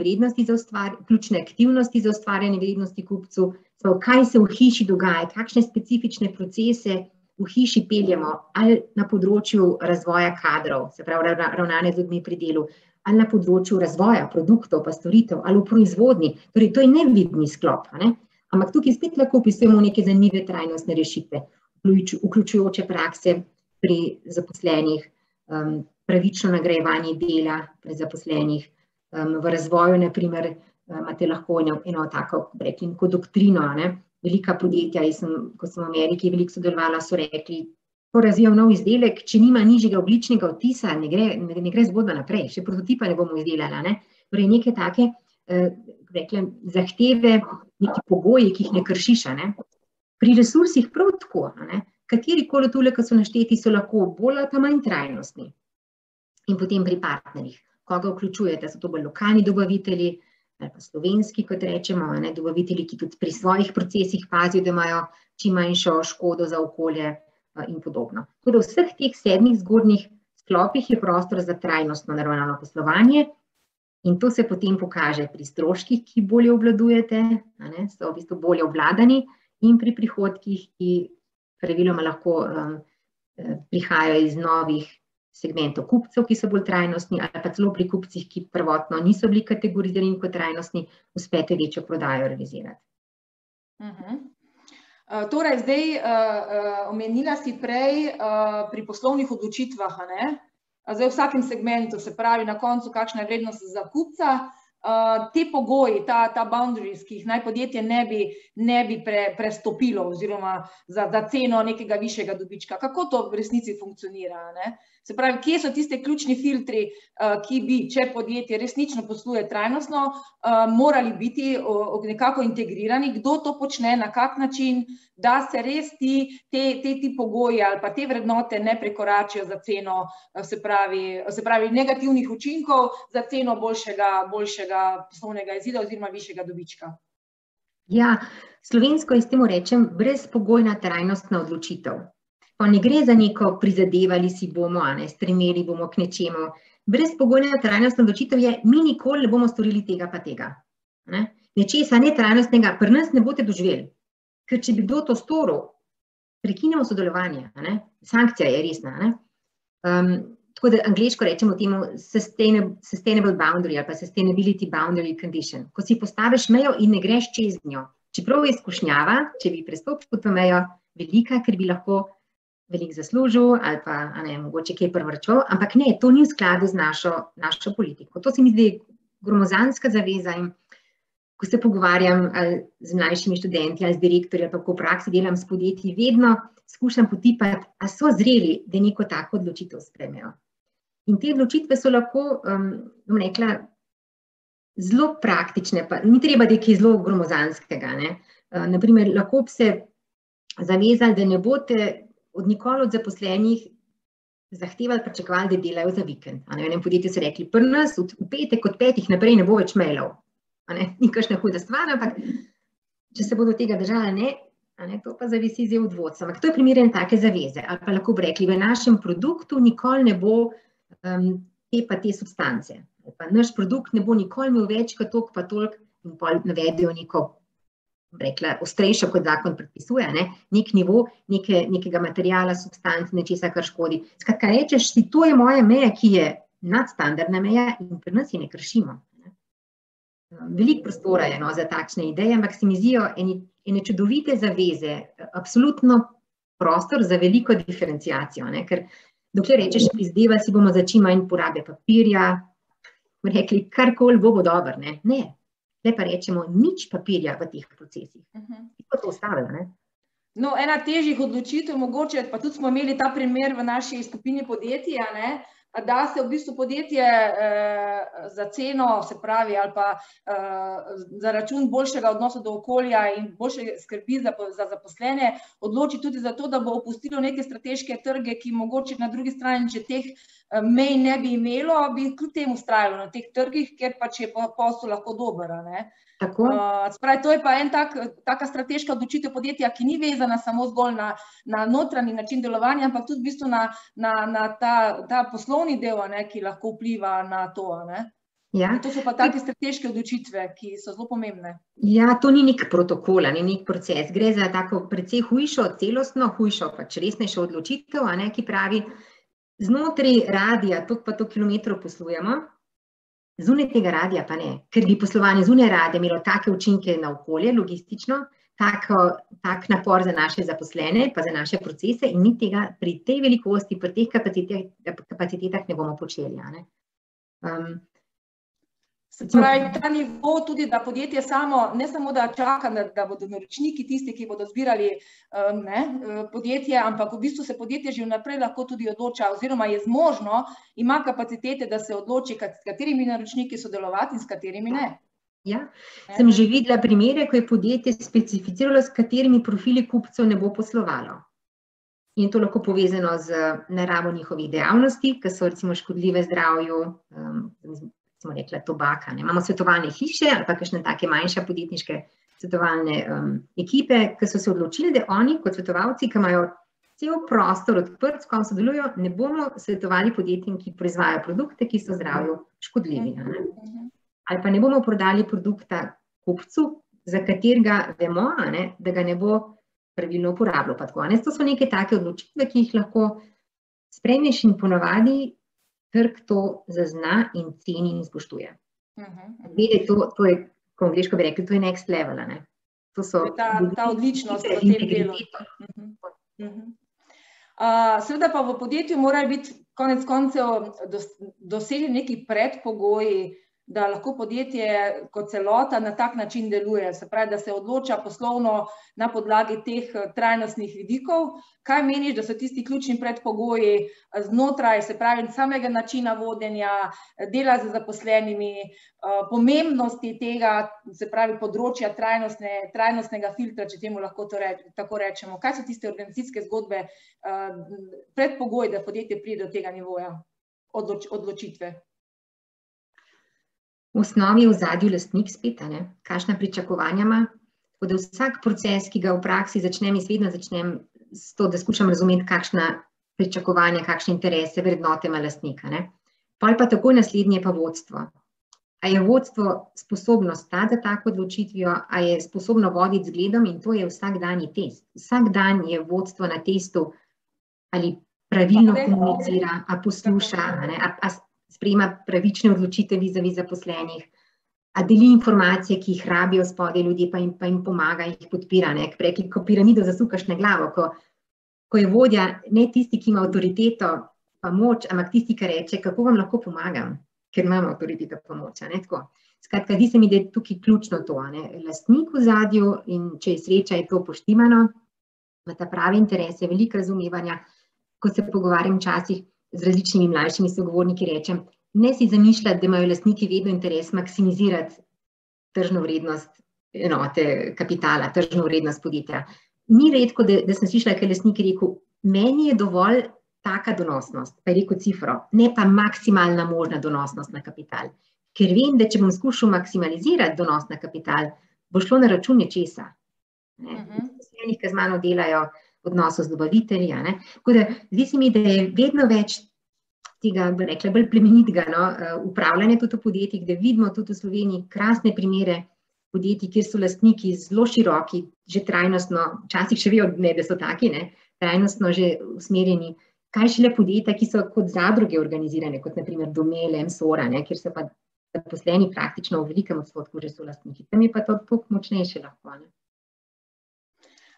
[SPEAKER 2] aktivnosti za ustvarjanje vrednosti kupcu, kaj se v hiši dogaja, kakšne specifične procese v hiši peljemo, ali na področju razvoja kadrov, se pravi ravnanje z ljudmi pri delu, ali na področju razvoja produktov pa storitev, ali v proizvodnji. Torej, to je nevidni sklop, ampak tukaj spet lahko opisujemo neke zanimive trajnostne rešitve, vključujoče prakse pri zaposlenih, pravično nagrajevanje dela pri zaposlenih, v razvoju, naprimer, imate lahko eno tako, rekli, kot doktrino, velika podjetja, ko sem v Ameriki veliko sodelovala, so rekli, ko razvijam nov izdelek, če nima nižjega ogljičnega odtisa, ne gre zgodba naprej, še prototipa ne bomo izdelali. Torej, neke take, zahteve, neki pogoji, ki jih ne kršiš. Pri resursih prav tako, katerikoli tule, ki so našteti, so lahko bolj ali manj trajnostni. In potem pri partnerjih, koga vključujete, so to bolj lokalni dobavitelji, ali pa slovenski, kot rečemo, dobavitelji, ki tudi pri svojih procesih pazijo, da imajo čim manjšo škodo za okolje in podobno. Tako da v vseh teh 7 zgornjih sklopih je prostor za trajnostno naravnano poslovanje in to se potem pokaže pri stroških, ki bolje obvladujete, so v bistvu bolje obvladani, in pri prihodkih, ki praviloma lahko prihajajo iz novih segmentov kupcev, ki so bolj trajnostni, ali pa celo pri kupcih, ki prvotno niso bili kategorizirani kot trajnostni, uspete večjo prodajo realizirati.
[SPEAKER 1] Torej, zdaj omenila si prej pri poslovnih odločitvah, zdaj v vsakem segmentu, se pravi na koncu, kakšna je vrednost za kupca, te pogoji, ta boundaries, ki jih naj podjetje ne bi prestopilo oziroma za ceno nekega višjega dobička. Kako to v resnici funkcionira? Se pravi, kje so tiste ključni filtri, ki bi, če podjetje resnično posluje trajnostno, morali biti nekako integrirani, kdo to počne, na kak način, da se res ti pogoji ali pa te vrednote ne prekoračijo za ceno, se pravi negativnih učinkov, za ceno boljšega poslovnega izida oziroma višjega dobička.
[SPEAKER 2] Ja, slovensko jaz temu rečem brezpogojna trajnostna odločitev. Pa ne gre za neko prizadevali si bomo, stremeli bomo k nečemu. Brezpogojna trajnostna odločitev je, mi nikoli ne bomo storili tega pa tega. Nečesa netrajnostnega pri nas ne boste doživeli. Ker če bi kdo to storil, prekinemo sodelovanje. Sankcija je resna. Tako da angleško rečemo temu sustainable boundary ali pa sustainability boundary condition. Ko si postaviš mejo in ne greš čez njo. Čeprav je skušnjava, če bi prestopil to mejo, velika, ker bi lahko veliko zaslužil ali pa mogoče kaj privarčeval, ampak ne, to ni v skladu z našo politiko. To se mi zdi gromozanska zaveza in ko se pogovarjam z mlajšimi študenti ali z direktorji ali pa ko v praksi delam s podjetji, vedno skušam potipati, a so zreli, da neko tako odločitev sprejmejo. In te odločitve so lahko, bom rekla, zelo praktične, pa ni treba, da je kaj zelo gromozanskega. Naprimer, lahko bi se zavezali, da ne boste od nikoli od zaposlenih zahtevali, pričakovali, da delajo za vikend. V enem podjetju so rekli, pri nas v petek od 5 naprej ne bo več mailov. Ni kakšna huda stvar, ampak če se bodo tega držali, to pa zavisi zdaj od vodstva. Ampak to je primer ene take zaveze. Ali pa lahko bi rekli, v našem produktu nikoli ne bo te pa te substance. Pa naš produkt ne bo nikoli imel več kot toliko pa toliko in pol navedejo neko, rekla, ostrejšo, kot zakon predpisuje, nek nivo nekega materiala, substance, nečesa, kar škodi. Skratka, rečeš si, to je moja meja, ki je nadstandardna meja in pri nas je ne kršimo. Veliko prostora je za takšne ideje, ampak se mi zdijo ene čudovite zaveze, absolutno prostor za veliko diferenciacijo, ker dokler rečeš, prizdeva si bomo za čim manj porabe papirja, rekli, karkoli bo dobro, ne, le pa rečemo nič papirja v teh procesih. Kako to ostavilo, ne?
[SPEAKER 1] No, ena težjih odločitev mogoče, pa tudi smo imeli ta primer v naši skupini podjetij, da se v bistvu podjetje za ceno, se pravi, ali pa za račun boljšega odnosa do okolja in boljše skrbi za zaposlene, odloči tudi za to, da bo opustilo neke strateške trge, ki mogoče na drugi strani, če teh mej ne bi imelo, bi kljub temu vztrajalo na teh trgih, ker pač je posel lahko dober,
[SPEAKER 2] Tako?
[SPEAKER 1] Spravi, to je pa taka strateška odločitev podjetja, ki ni vezana samo zgolj na notranji način delovanja, ampak tudi v bistvu na ta poslovni del, ki lahko vpliva na to.
[SPEAKER 2] Ja.
[SPEAKER 1] To so pa take strateške odločitve, ki so zelo pomembne.
[SPEAKER 2] Ja, to ni nek protokol, ni nek proces. Gre za tako precej hujšo, celostno, hujšo, pač resnejšo odločitev, ki pravi, znotraj radija toliko pa toliko kilometrov poslujemo, zunaj tega radija pa ne, ker bi poslovanje zunaj radija imelo take učinke na okolje, logistično, tak napor za naše zaposlene, pa za naše procese in mi tega pri tej velikosti, pri teh kapacitetah ne bomo počeli.
[SPEAKER 1] Se pravi, ta nivo tudi, da podjetje samo, ne samo da čaka, da bodo naročniki tisti, ki bodo zbirali podjetje, ampak v bistvu se podjetje že vnaprej lahko tudi odloča oziroma je zmožno, ima kapacitete, da se odloči, s katerimi naročniki sodelovati in s katerimi ne.
[SPEAKER 2] Ja, sem že videla primere, ko je podjetje specificiralo, s katerimi profili kupcev ne bo poslovalo. In to lahko povezano z naravo njihovih dejavnosti, ki so recimo škodljive zdravju, smo rekla tobaka. Imamo svetovalne hiše ali pa kakšne take manjše podjetniške svetovalne ekipe, ki so se odločili, da oni kot svetovalci, ki imajo cel prostor odprt, s kom sodelujo, ne bomo svetovali podjetjem, ki proizvajajo produkte, ki so zdravju škodljivi. Ali pa ne bomo prodali produkta kupcu, za katerega vemo, da ga ne bo pravilno uporabljal. To so neke take odločitve, ki jih lahko sprejmeš in ponavadi trg to zazna in ceni in spoštuje. Vede, to je, ko angleško bi rekli, to je next level. To so
[SPEAKER 1] ta odličnost v tem delu. Seveda pa v podjetju morajo biti konec koncev doseženi neki predpogoji, da lahko podjetje kot celota na tak način deluje, se pravi, da se odloča poslovno na podlagi teh trajnostnih vidikov. Kaj meniš, da so tisti ključni predpogoji znotraj, se pravi, samega načina vodenja, dela z zaposlenimi, pomembnosti tega, se pravi, področja trajnostnega filtra, če temu lahko tako rečemo. Kaj so tiste organizacijske zgodbe, predpogoji, da podjetje pride do tega nivoja odločitve?
[SPEAKER 2] V osnovi je v ozadju lastnik spet, kakšna pričakovanja ima. Tako da vsak proces, ki ga v praksi začnem, vedno začnem s to, da skušam razumeti, kakšna pričakovanja, kakšne interese, vrednote ima lastnika. Pol pa takoj naslednje pa vodstvo. A je vodstvo sposobno stati za tako odločitvijo, a je sposobno voditi zgledom in to je vsakdanji test. Vsak dan je vodstvo na testu, ali pravilno komunicira, a posluša, a sprejema pravične odločitve vizavi zaposlenih, a deli informacije, ki jih rabijo spodaj ljudje, pa jim pomaga, jih podpira. Rekli, ko piramido zasukaš na glavo, ko je vodja ne tisti, ki ima avtoriteto pa moč, ampak tisti, ki reče, kako vam lahko pomagam, ker imamo avtoriteto pa moč. Skratka, zdi se mi, da je tukaj ključno to. Lastnik v ozadju in če je sreča, je to upoštevano, ima ta pravi interes, je veliko razumevanja. Ko se pogovarjam včasih z različnimi mlajšimi sogovorniki, rečem, ne si zamišljati, da imajo lastniki vedno interes maksimizirati tržno vrednost enote kapitala, tržno vrednost podjetja. Ni redko, da sem slišala, ker lastnik je rekel, meni je dovolj taka donosnost, pa je rekel cifro, ne pa maksimalna možna donosnost na kapital. Ker vem, da če bom skušal maksimalizirati donos na kapital, bo šlo na račun nečesa. Zaposlenih, ki z mano delajo, odnosov z dobavitelji. Tako da zdi se mi, da je vedno več tega, bi rekla, bolj plemenitega upravljanja tudi v podjetjih, da vidimo tudi v Sloveniji krasne primere podjetij, kjer so lastniki zelo široki, že trajnostno, včasih še vejo, da so taki, trajnostno že usmerjeni. Kaj šele podjetja, ki so kot zadruge organizirane, kot naprimer Domele, Emsora, kjer so pa zaposleni praktično v velikem odstotku že so lastniki. Tam je pa to toliko močnejše lahko.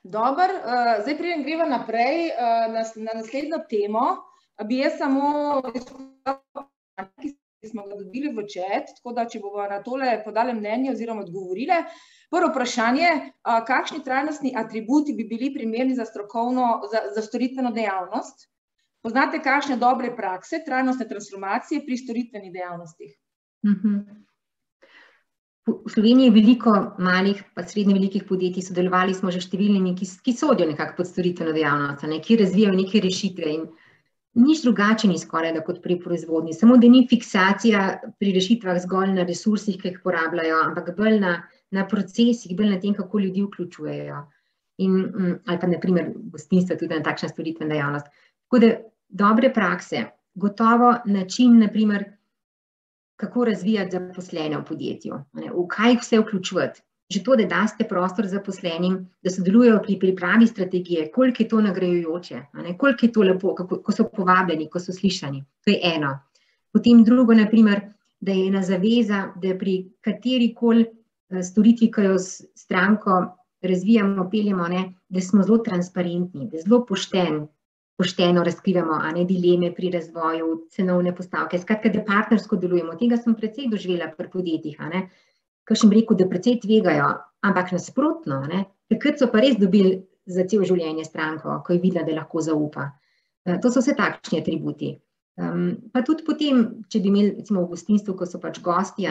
[SPEAKER 1] Dober, zdaj preden greva naprej na naslednjo temo, bi jaz samo ki smo ga dobili v chat, tako da če bomo na tole podali mnenje oziroma odgovorile. Prvo vprašanje, kakšni trajnostni atributi bi bili primerni za storitveno dejavnost? Poznate kakšne dobre prakse, trajnostne transformacije pri storitveni dejavnostih?
[SPEAKER 2] V Sloveniji je veliko malih pa srednje velikih podjetij, sodelovali smo že številnimi, ki sodijo nekako pod storitveno dejavnost, ki razvijajo neke rešitve in nič drugače ni skoraj da kot pri proizvodnji, samo da ni fiksacija pri rešitvah zgolj na resursih, ki jih porabljajo, ampak bolj na procesih, bolj na tem, kako ljudi vključujejo. Ali pa na primer gostinstvo tudi na takšna storitvena dejavnost. Tako da dobre prakse, gotovo način, na primer, kako razvijati zaposlene v podjetju, v kaj vse vključevati. Že to, da daste prostor zaposlenim, da sodelujejo pri pripravi strategije, koliko je to nagrajujoče, koliko je to lepo, ko so povabljeni, ko so slišani. To je eno. Potem drugo, na primer, da je ena zaveza, da pri katerikoli storitvi, ki jo s stranko razvijamo, peljemo, da smo zelo transparentni, da zelo pošteno razkrivamo dileme pri razvoju, cenovne postavke, skratka, da partnersko delujemo. Tega sem precej doživela pri podjetjih, kar sem rekel, da precej tvegajo, ampak nasprotno, takrat so pa res dobili za cel življenje stranko, ko je videla, da lahko zaupa. To so vse takšni atributi. Pa tudi potem, če bi imeli recimo v gostinstvu, ko so pač gosti,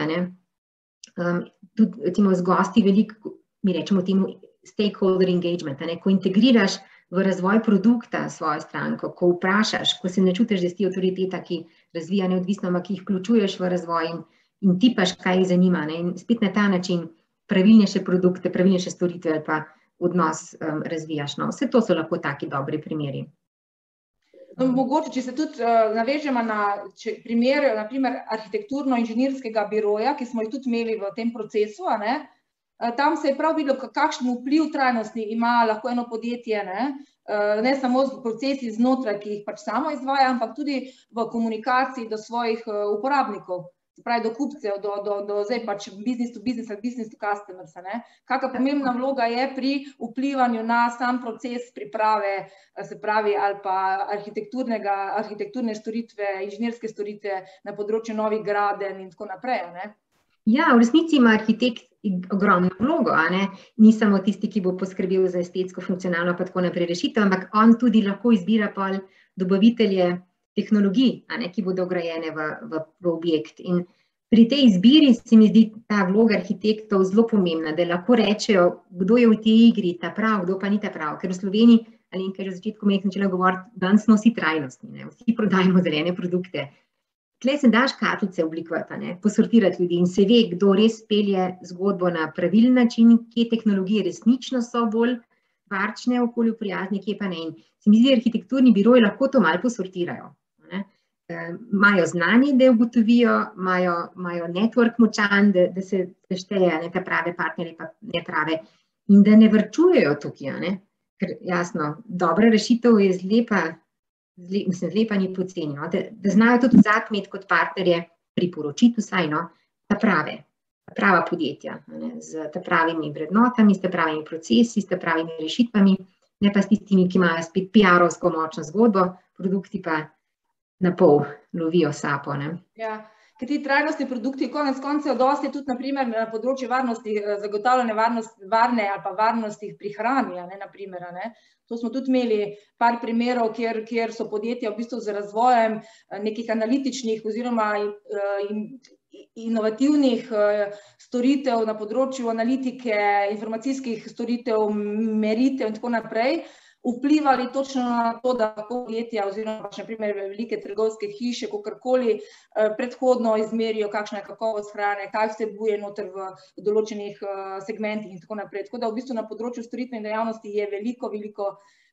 [SPEAKER 2] tudi recimo z gosti veliko, mi rečemo temu stakeholder engagement, ko integriraš v razvoj produkta svojo stranko, ko vprašaš, ko se ne čutiš, da si avtoriteta, ki razvija neodvisno, ampak jih vključuješ v razvoj in tipaš, kaj jih zanima. In spet na ta način pravilnejše produkte, pravilnejše storitve ali pa odnos razvijaš. Vse to so lahko taki dobri primeri.
[SPEAKER 1] Mogoče, če se tudi navežemo na primer, na primer, arhitekturno-inženirskega biroja, ki smo jih tudi imeli v tem procesu, tam se je prav videlo, kakšen vpliv trajnostni ima lahko eno podjetje, ne samo procesi znotraj, ki jih pač samo izvaja, ampak tudi v komunikaciji do svojih uporabnikov, se pravi do kupcev, do zdaj pač business to business ali business to customers. Kakšna pomembna vloga je pri vplivanju na sam proces priprave, se pravi, ali pa arhitekturne storitve, inženirske storitve na področju novih gradenj in tako naprej,
[SPEAKER 2] Ja, v resnici ima arhitekt ogromno vlogo, ni samo tisti, ki bo poskrbel za estetsko, funkcionalno pa tako naprej rešitev, ampak on tudi lahko izbira pol dobavitelje tehnologij, ki bodo vgrajene v objekt. In pri tej izbiri se mi zdi ta vloga arhitektov zelo pomembna, da lahko rečejo, kdo je v tej igri ta prav, kdo pa ni ta prav. Ker v Sloveniji, Alenka je že v začetku začela govoriti, danes smo vsi trajnostni, vsi prodajamo zelene produkte. Tle se da škatlice oblikovati, posortirati ljudi in se ve, kdo res pelje zgodbo na pravilen način, kje tehnologije resnično so bolj varčne, okolju prijazne, kje pa ne. In se mi zdi, arhitekturni biroji lahko to malo posortirajo. Imajo znanje, da ugotovijo, imajo network močan, da se šteje te prave partnerje pa ne prave in da ne varčujejo tukaj, ker jasno, dobra rešitev je zlepa, zlepa ni poceni, da znajo tudi vzati imeti kot partnerje, priporočiti vsaj, prava podjetja, z ta pravimi vrednotami, s ta pravimi procesi, s ta pravimi rešitvami, ne pa s tistimi, ki imajo spet PR-ovsko močno zgodbo, produkti pa na pol lovijo sapo.
[SPEAKER 1] Ja, ker ti trajnostni produkti konec koncev dosti tudi na primer na področju varnosti, zagotavljanja varne ali pa varnosti pri hrani, na primer, To smo tudi imeli par primerov, kjer so podjetja v bistvu z razvojem nekih analitičnih oziroma inovativnih storitev na področju analitike, informacijskih storitev, meritev in tako naprej, vplivali točno na to, da lahko podjetja oziroma pač na primer velike trgovske hiše, kakorkoli predhodno izmerijo, kakšna je kakovost hrane, kaj vsebuje noter v določenih segmentih in tako naprej. Tako da v bistvu na področju storitvene dejavnosti je veliko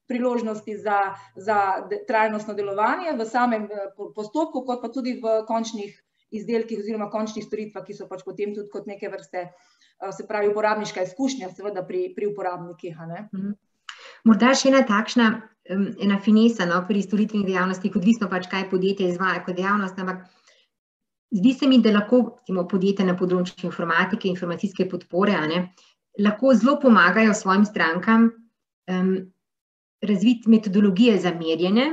[SPEAKER 1] priložnosti za trajnostno delovanje v samem postopku, kot pa tudi v končnih izdelkih oziroma končnih storitvah, ki so pač potem tudi kot neke vrste, se pravi, uporabniška izkušnja, seveda pri uporabnikih.
[SPEAKER 2] Morda še ena takšna, ena finesa pri storitvenih dejavnostih, odvisno pač, kaj podjetje izvaja kot dejavnost, ampak zdi se mi, da lahko podjetja na področju informatike, informacijske podpore, lahko zelo pomagajo svojim strankam razviti metodologije za merjenje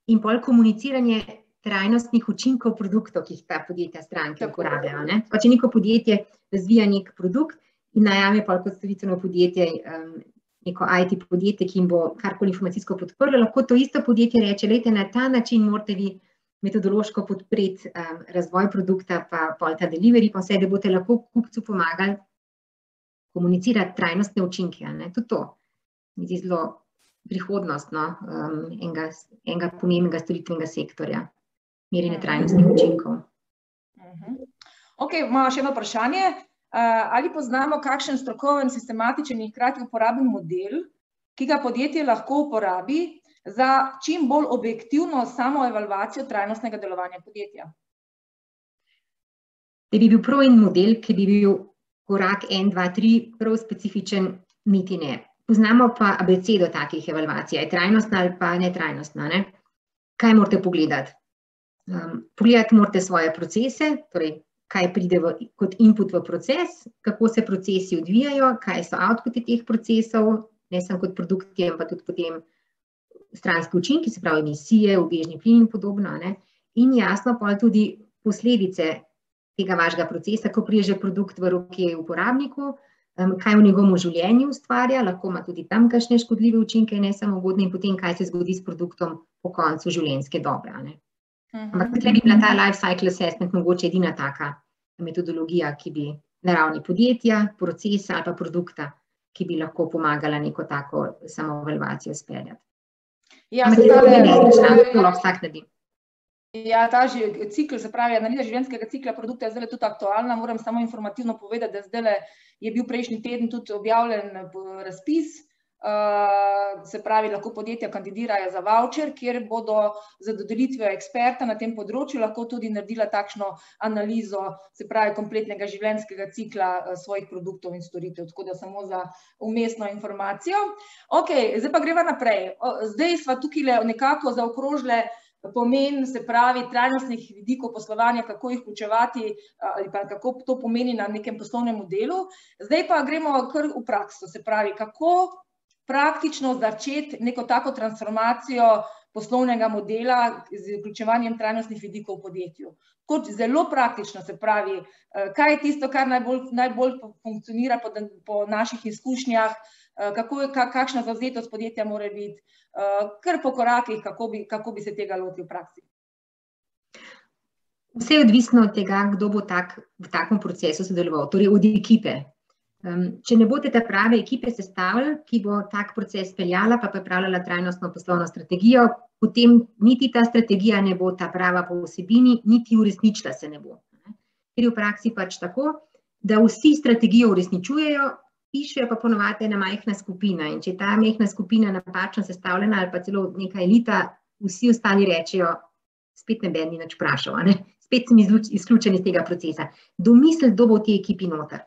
[SPEAKER 2] in pol komuniciranje trajnostnih učinkov produktov, ki jih ta podjetja stranke uporabljajo. Pa če neko podjetje razvija nek produkt in najame pol kot storitveno podjetje neko IT podjetje, ki jim bo karkoli informacijsko podprlo, lahko to isto podjetje reče, glejte, na ta način morate vi metodološko podpreti razvoj produkta, pa pol ta delivery, pa vse, da boste lahko kupcu pomagali komunicirati trajnostne učinke. Tudi to mi zdi zelo prihodnost enega pomembnega storitvenega sektorja, merjenje trajnostnih učinkov.
[SPEAKER 1] Ok, imamo še eno vprašanje. Ali poznamo kakšen strokoven, sistematičen in hkrati uporaben model, ki ga podjetje lahko uporabi za čim bolj objektivno samoevalvacijo trajnostnega delovanja podjetja?
[SPEAKER 2] Da bi bil prav en model, ki bi bil korak 1, 2, 3, prav specifičen, niti ne. Poznamo pa abecedo takih evalvacij, je trajnostna ali pa netrajnostna. Kaj morate pogledati? Pogledati morate svoje procese, torej kaj pride kot input v proces, kako se procesi odvijajo, kaj so outputi teh procesov, ne samo kot produkti, ampak tudi potem stranski učinki, se pravi emisije, ubežni plin in podobno. In jasno pa tudi posledice tega vašega procesa, ko pride že produkt v roke uporabniku, kaj v njegovem življenju ustvarja, lahko ima tudi tam kakšne škodljive učinke, ne samo ugodne, in potem kaj se zgodi s produktom po koncu življenjske dobe. Ampak tukaj bi bila ta life cycle assessment mogoče edina taka metodologija, ki bi na ravni podjetja, procesa ali pa produkta, ki bi lahko pomagala neko tako samoevalvacijo speljati.
[SPEAKER 1] Ja, ta cikl, se pravi, analiza življenjskega cikla produkta je zdaj tudi aktualna. Moram samo informativno povedati, da zdaj je bil prejšnji teden tudi objavljen razpis, se pravi, lahko podjetja kandidirajo za voucher, kjer bodo za dodelitvijo eksperta na tem področju lahko tudi naredila takšno analizo, se pravi, kompletnega življenjskega cikla svojih produktov in storitev, tako da samo za vmesno informacijo. Ok, zdaj pa greva naprej. Zdaj sva tukaj nekako zaokrožile pomen, se pravi, trajnostnih vidikov poslovanja, kako jih vključevati ali pa kako to pomeni na nekem poslovnem modelu. Zdaj pa gremo kar v prakso, se pravi, kako praktično začeti neko tako transformacijo poslovnega modela z vključevanjem trajnostnih vidikov v podjetju. Kot zelo praktično, se pravi, kaj je tisto, kar najbolj funkcionira po naših izkušnjah, kakšna zavzetost podjetja mora biti, kar po korakih, kako bi se tega lotili v praksi.
[SPEAKER 2] Vse je odvisno od tega, kdo bo v takem procesu sodeloval, torej od ekipe. Če ne boste te prave ekipe sestavili, ki bo tak proces peljala, pa pripravljala trajnostno poslovno strategijo, potem niti ta strategija ne bo ta prava po vsebini, niti uresničila se ne bo. Ker je v praksi pač tako, da vsi strategijo uresničujejo, pišejo pa ponovadi ena majhna skupina. In če je ta majhna skupina napačno sestavljena ali pa celo neka elita, vsi ostali rečejo, spet ne bi nič vprašal, spet sem izključen iz tega procesa. Domisliti, kdo bo v tej ekipi noter.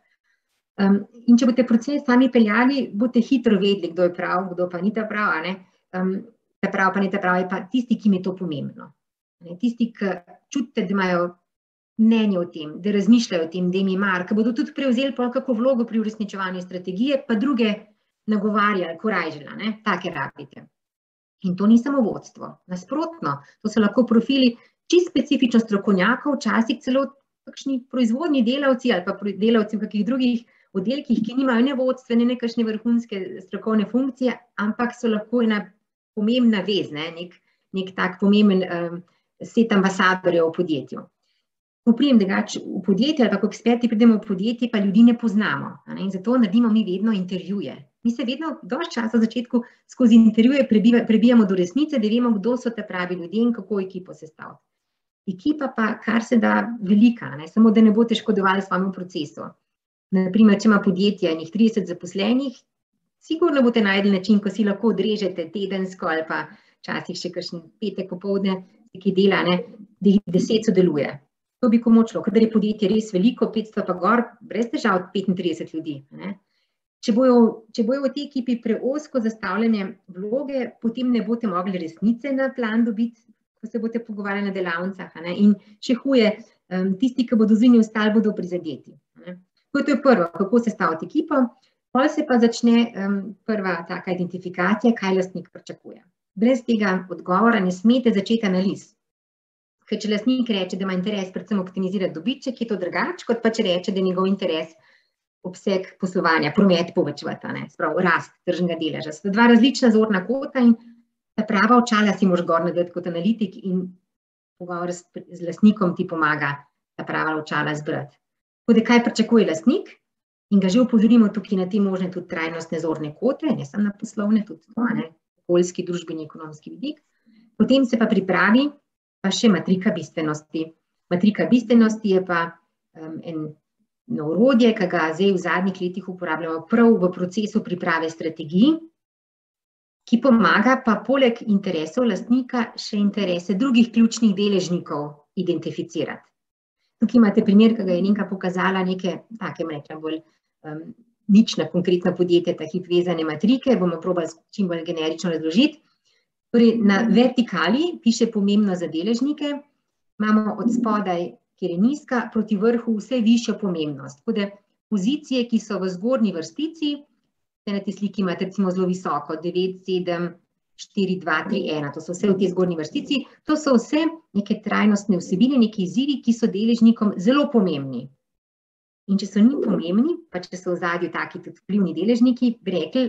[SPEAKER 2] In če boste proces sami peljali, boste hitro vedeli, kdo je prav, kdo pa ni ta prav. Ta prav pa ni ta prav, je pa tisti, ki mi je to pomembno. Tisti, ki čutite, da imajo mnenje o tem, da razmišljajo o tem, da jim je mar, ki bodo tudi prevzeli kako vlogo pri uresničevanju strategije, pa druge nagovarjali, korajžili, take rabite. In to ni samo vodstvo. Nasprotno, to so lahko profili čisto specifično strokovnjakov, včasih celo kakšni proizvodni delavci ali pa delavci v kakih drugih oddelkih, ki nimajo ne vodstvene, ne kakšne vrhunske strokovne funkcije, ampak so lahko ena pomembna vez, nek tak pomemben set ambasadorjev v podjetju. Ko pridem drugače v podjetje ali pa ko eksperti pridemo v podjetje, pa ljudi ne poznamo. In zato naredimo mi vedno intervjuje. Mi se vedno dosti časa v začetku skozi intervjuje prebijamo do resnice, da vemo, kdo so te pravi ljudje in kako ekipo sestaviti. Ekipa pa kar se da velika, samo da ne boste škodovali svojemu procesu. Naprimer, če ima podjetje enih 30 zaposlenih, Sigurno boste najdli način, ko si lahko odrežete tedensko ali pa včasih še kakšen petek popoldne, ki dela, ne, da jih 10 sodeluje. To bi komu šlo, kadar je podjetje res veliko, 500 pa gor, brez težav 35 ljudi. Ne. Če bojo v tej ekipi preozko zastavljene vloge, potem ne boste mogli resnice na plan dobiti, ko se boste pogovarjali na delavnicah. Ne. In še huje, tisti, ki bodo zunaj ostali, bodo prizadeti. Ne. To je prvo, kako sestaviti ekipo. Potem se pa začne prva taka identifikacija, kaj lastnik pričakuje. Brez tega odgovora ne smete začeti analiz. Ker če lastnik reče, da ima interes predvsem optimizirati dobiček, je to drugače, kot pa če reče, da je njegov interes obseg poslovanja, promet povečevati, sprav rast tržnega deleža. So dva različna zorna kota in ta prava očala si moraš gor narediti kot analitik in pogovor z lastnikom ti pomaga ta prava očala zbrati. Tako da kaj pričakuje lastnik? In ga že opozorimo tukaj na te možne tudi trajnostne zorne kote, ne samo na poslovne, tudi to, okoljski, družbeni, ekonomski vidik. Potem se pa pripravi pa še matrika bistvenosti. Matrika bistvenosti je pa eno orodje, ki ga zdaj v zadnjih letih uporabljamo prav v procesu priprave strategij, ki pomaga pa poleg interesov lastnika še interese drugih ključnih deležnikov identificirati. Tukaj imate primer, ki ga je Nenka pokazala, neke take, bolj nična konkretna podjetja, ta hip vezane matrike, bomo probali čim bolj generično razložiti. Torej, na vertikali piše pomembno za deležnike, imamo od spodaj, kjer je nizka, proti vrhu vse višjo pomembnost. Tako da pozicije, ki so v zgornji vrstici, na tej sliki imate recimo zelo visoko, 9, 7, 4, 2, 3, 1, to so vse v tej zgornji vrstici, to so vse neke trajnostne vsebine, neki izzivi, ki so deležnikom zelo pomembni. In če so njim pomembni, pa če so v ozadju taki tudi vplivni deležniki, bi rekli,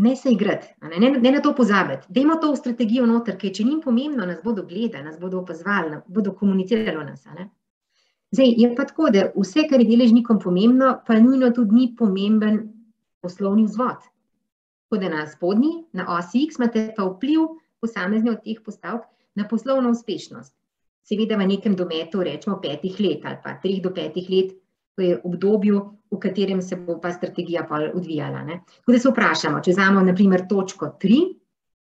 [SPEAKER 2] ne se igrati, ne na to pozabiti, dajmo to v strategijo noter, ker če njim pomembno, nas bodo gledali, nas bodo opazovali, bodo komunicirali o nas. Zdaj, je pa tako, da vse, kar je deležnikom pomembno, pa nujno tudi ni pomemben poslovni vzvod. Tako da na spodnji, na osi X, imate pa vpliv posamezne od teh postavk na poslovno uspešnost. Seveda v nekem dometu rečemo 5 let ali pa 3 do 5 let, to je obdobju, v katerem se bo pa strategija odvijala. Tako da se vprašamo, če vzamemo na primer točko 3,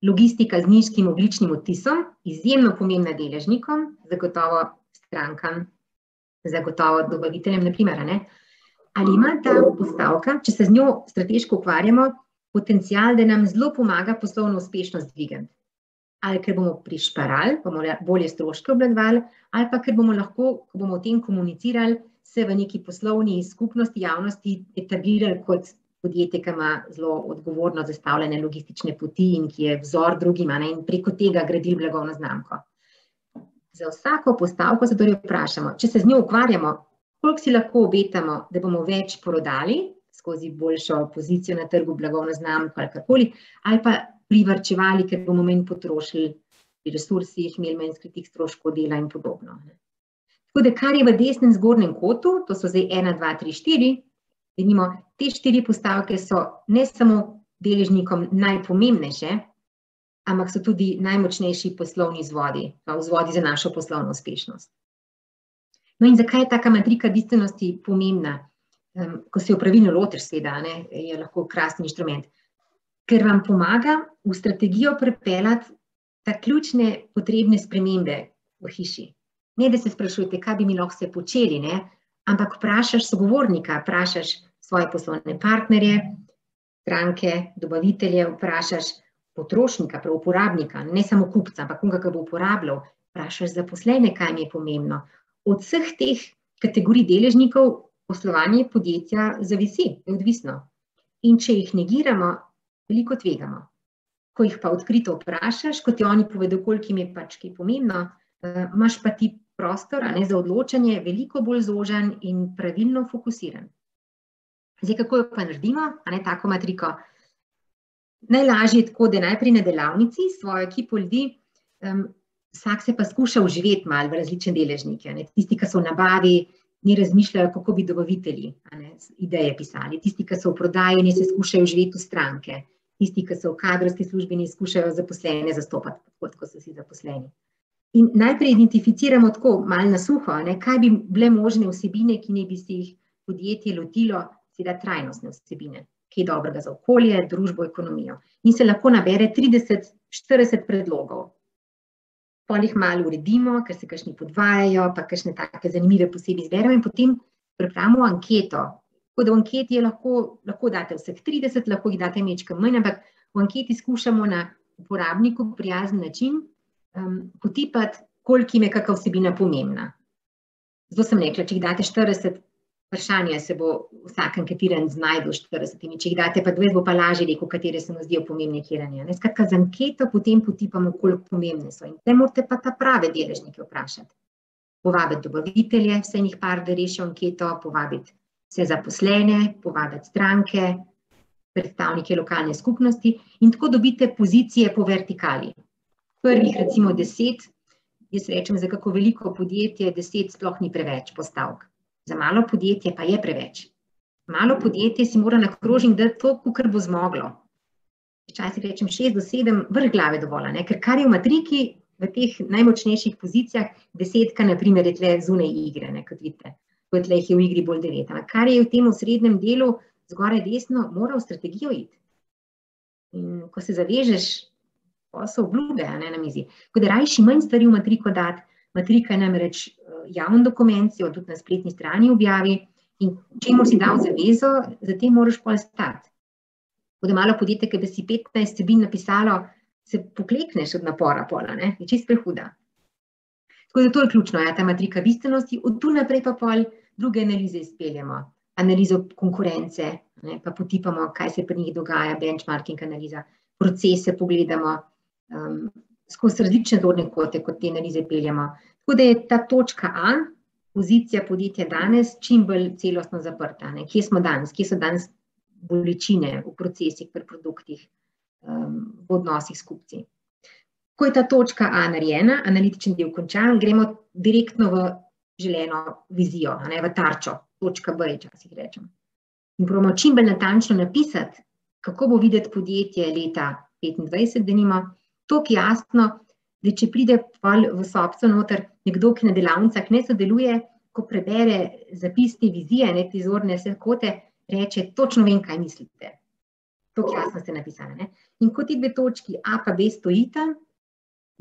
[SPEAKER 2] logistika z nizkim ogljičnim odtisom, izjemno pomembna deležnikom, zagotovo strankam, zagotovo dobaviteljem, na primer, ali ima ta postavka, če se z njo strateško ukvarjamo, potencial, da nam zelo pomaga poslovno uspešnost dvigati. Ali ker bomo prišparali, bomo bolje stroške obvladovali, ali pa ker bomo lahko, ko bomo o tem komunicirali, se v neki poslovni skupnosti, javnosti etablirali kot podjetje, ki ima zelo odgovorno zastavljene logistične poti in ki je vzor drugim, in preko tega gradili blagovno znamko. Za vsako postavko se torej vprašamo, če se z njo ukvarjamo, koliko si lahko obetamo, da bomo več prodali skozi boljšo pozicijo na trgu, blagovno znamko ali karkoli, ali pa privarčevali, ker bomo manj potrošili pri resursih, imeli manj skritih stroškov dela in podobno. Tako da, kar je v desnem zgornjem kotu, to so zdaj 1, 2, 3, 4, vidimo, te 4 postavke so ne samo deležnikom najpomembnejše, ampak so tudi najmočnejši poslovni vzvodi, vzvodi za našo poslovno uspešnost. No in zakaj je taka matrika bistvenosti pomembna? Ko se jo pravilno lotiš, seveda, je lahko krasen inštrument. Ker vam pomaga v strategijo pripeljati ta ključne potrebne spremembe v hiši. Ne, da se sprašujete, kaj bi mi lahko se počeli, ampak vprašaš sogovornika, vprašaš svoje poslovne partnerje, stranke, dobavitelje, vprašaš potrošnika, uporabnika, ne samo kupca, ampak koga, ki bo uporabljal, vprašaš zaposlene, kaj mi je pomembno. Od vseh teh kategorij deležnikov poslovanje podjetja zavisi, je odvisno. In če jih negiramo, veliko tvegamo. Ko jih pa odkrito vprašaš, ko ti oni povedo, koliko jim je pač kaj pomembno, imaš pa ti prostor za odločanje veliko bolj zožen in pravilno fokusiran. Zdaj, kako jo pa naredimo, tako matriko? Najlažje je tako, da najprej na delavnici svojo ekipo ljudi, vsak se pa skuša vživeti malo v različne deležnike. Tisti, ki so v nabavi, ne razmišljajo, kako bi dobavitelji ideje pisali. Tisti, ki so v prodaji, ne se skušajo vživeti v stranke. Tisti, ki so v kadrovski službi, ne skušajo zaposlene zastopati, kot so si zaposleni. In najprej identificiramo tako, malo na suho, kaj bi bile možne vsebine, ki ne bi si jih podjetje lotilo, seveda trajnostne vsebine. kaj dobrega za okolje, družbo, ekonomijo. In se lahko nabere 30-40 predlogov. Pol jih malo uredimo, ker se kakšni podvajajo, pa kakšne take zanimive posebej izberemo in potem pripravimo anketo. Tako da v anketi je lahko date vseh 30, lahko jih date mečkam manj, ampak v anketi skušamo na uporabniku prijazen način potipati, koliko jim je kakšna vsebina pomembna. Zato sem rekla, če jih date 40 vprašanja, se bo vsak anketiran znajdel 40, če jih date pa 20, bo pa lažje rekel, katere se mu zdijo pomembne, kjer ne. Skratka, z anketo potem potipamo, koliko pomembne so. In te morate pa ta prave deležnike vprašati. Povabiti dobavitelje, vse njih par, da rešijo anketo, povabiti vse zaposlene, povabiti stranke, predstavnike lokalne skupnosti in tako dobite pozicije po vertikali. Prvih recimo 10, jaz rečem, za kako veliko podjetje 10 sploh ni preveč postavk. Za malo podjetje pa je preveč. Malo podjetje si mora na krožnik dati to, kolikor bo zmoglo. Včasih rečem 6 do 7, vrh glave dovolj, ker kar je v matriki, v teh najmočnejših pozicijah, 10, na primer, je tle zunaj igre, kot vidite. Kot tle jih je v igri bolj 9. Kar je v tem srednjem delu, zgoraj desno, mora v strategijo iti. In ko se zavežeš, pa so obljube na mizi. Tako da rajši manj stvari v matriko dati. Matrika je namreč javni dokument, si jo tudi na spletni strani objavi in čemu si dal zavezo, za tem moraš pol stati. Tako da malo podjetje, ki bi si 15 vsebin napisalo, se poklekneš od napora pola, je čisto prehuda. Tako da to je ključno, ta matrika bistvenosti, od tu naprej pa pol druge analize izpeljemo. Analizo konkurence, pa potipamo, kaj se pri njih dogaja, benchmarking analiza, procese pogledamo, skozi različne zorne kote, kot te analize peljemo. Tako da je ta točka A, pozicija podjetja danes, čim bolj celostno zaprta. Kje smo danes, kje so danes bolečine v procesih, pri produktih, v odnosih s kupci. Ko je ta točka A narejena, analitičen del končan, gremo direktno v želeno vizijo, v tarčo, točka B, včasih rečem. In probamo čim bolj natančno napisati, kako bo videti podjetje leta 2025, denimo, toliko jasno, da če pride v sobico noter nekdo, ki na delavnicah ne sodeluje, ko prebere zapis te vizije, te zorne kote, reče, točno vem, kaj mislite. Toliko jasno ste napisali. In ko ti dve točki A pa B stojita,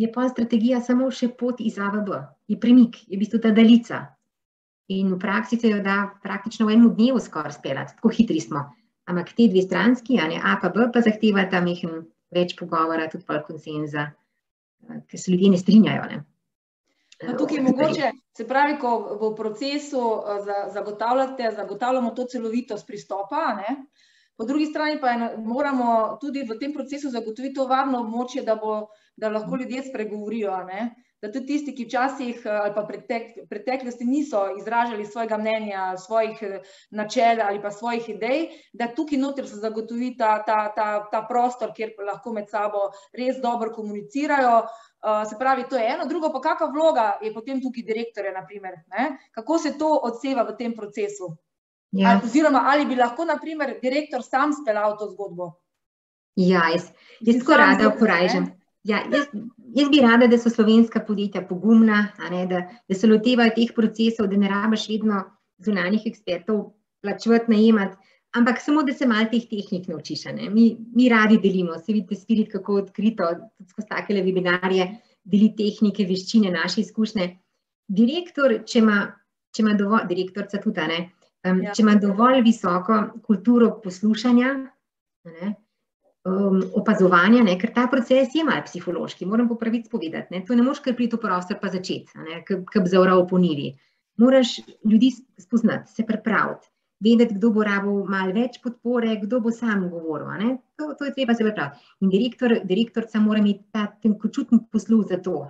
[SPEAKER 2] je pa strategija samo še pot iz A v B. Je premik, je v bistvu ta daljica. In v praksi se jo da praktično v enem dnevu skoraj speljati, tako hitri smo. Ampak te dve stranski, A pa B, pa zahtevata mehen več pogovora, tudi pol konsenza, ker se ljudje ne strinjajo.
[SPEAKER 1] Tukaj je mogoče, se pravi, ko v procesu zagotavljamo to celovitost pristopa, po drugi strani pa moramo tudi v tem procesu zagotoviti to varno območje, da lahko ljudje spregovorijo, da tudi tisti, ki včasih ali pa preteklosti niso izražali svojega mnenja, svojih načel ali pa svojih idej, da tukaj noter se zagotovi ta prostor, kjer lahko med sabo res dobro komunicirajo. Se pravi, to je eno. Drugo pa, kakva vloga je potem tukaj direktorja, na primer, kako se to odseva v tem procesu? Oziroma, ali bi lahko, na primer, direktor sam speljal to zgodbo?
[SPEAKER 2] Ja, jaz tako rada oporajžem. Jaz bi rada, da so slovenska podjetja pogumna, da se lotevajo teh procesov, da ne rabiš vedno zunanjih ekspertov plačevati, najemati, ampak samo, da se malo teh tehnik naučiš. Mi radi delimo, se vidite Spirit, kako odkrito, tudi skozi takele webinarje, deli tehnike, veščine, naše izkušnje. Direktor, če ima dovolj, direktorca tudi, če ima dovolj visoko kulturo poslušanja, opazovanja, ker ta proces je malo psihološki, moram po pravici povedati. To ne moš kar priti v prostor pa začeti, kot bi zavral po njivi. Moraš ljudi spoznati, se pripraviti, vedeti, kdo bo rabil malo več podpore, kdo bo sam govoril. To je treba se pripraviti. In direktorca mora imeti ta tenkočuten posluh za to,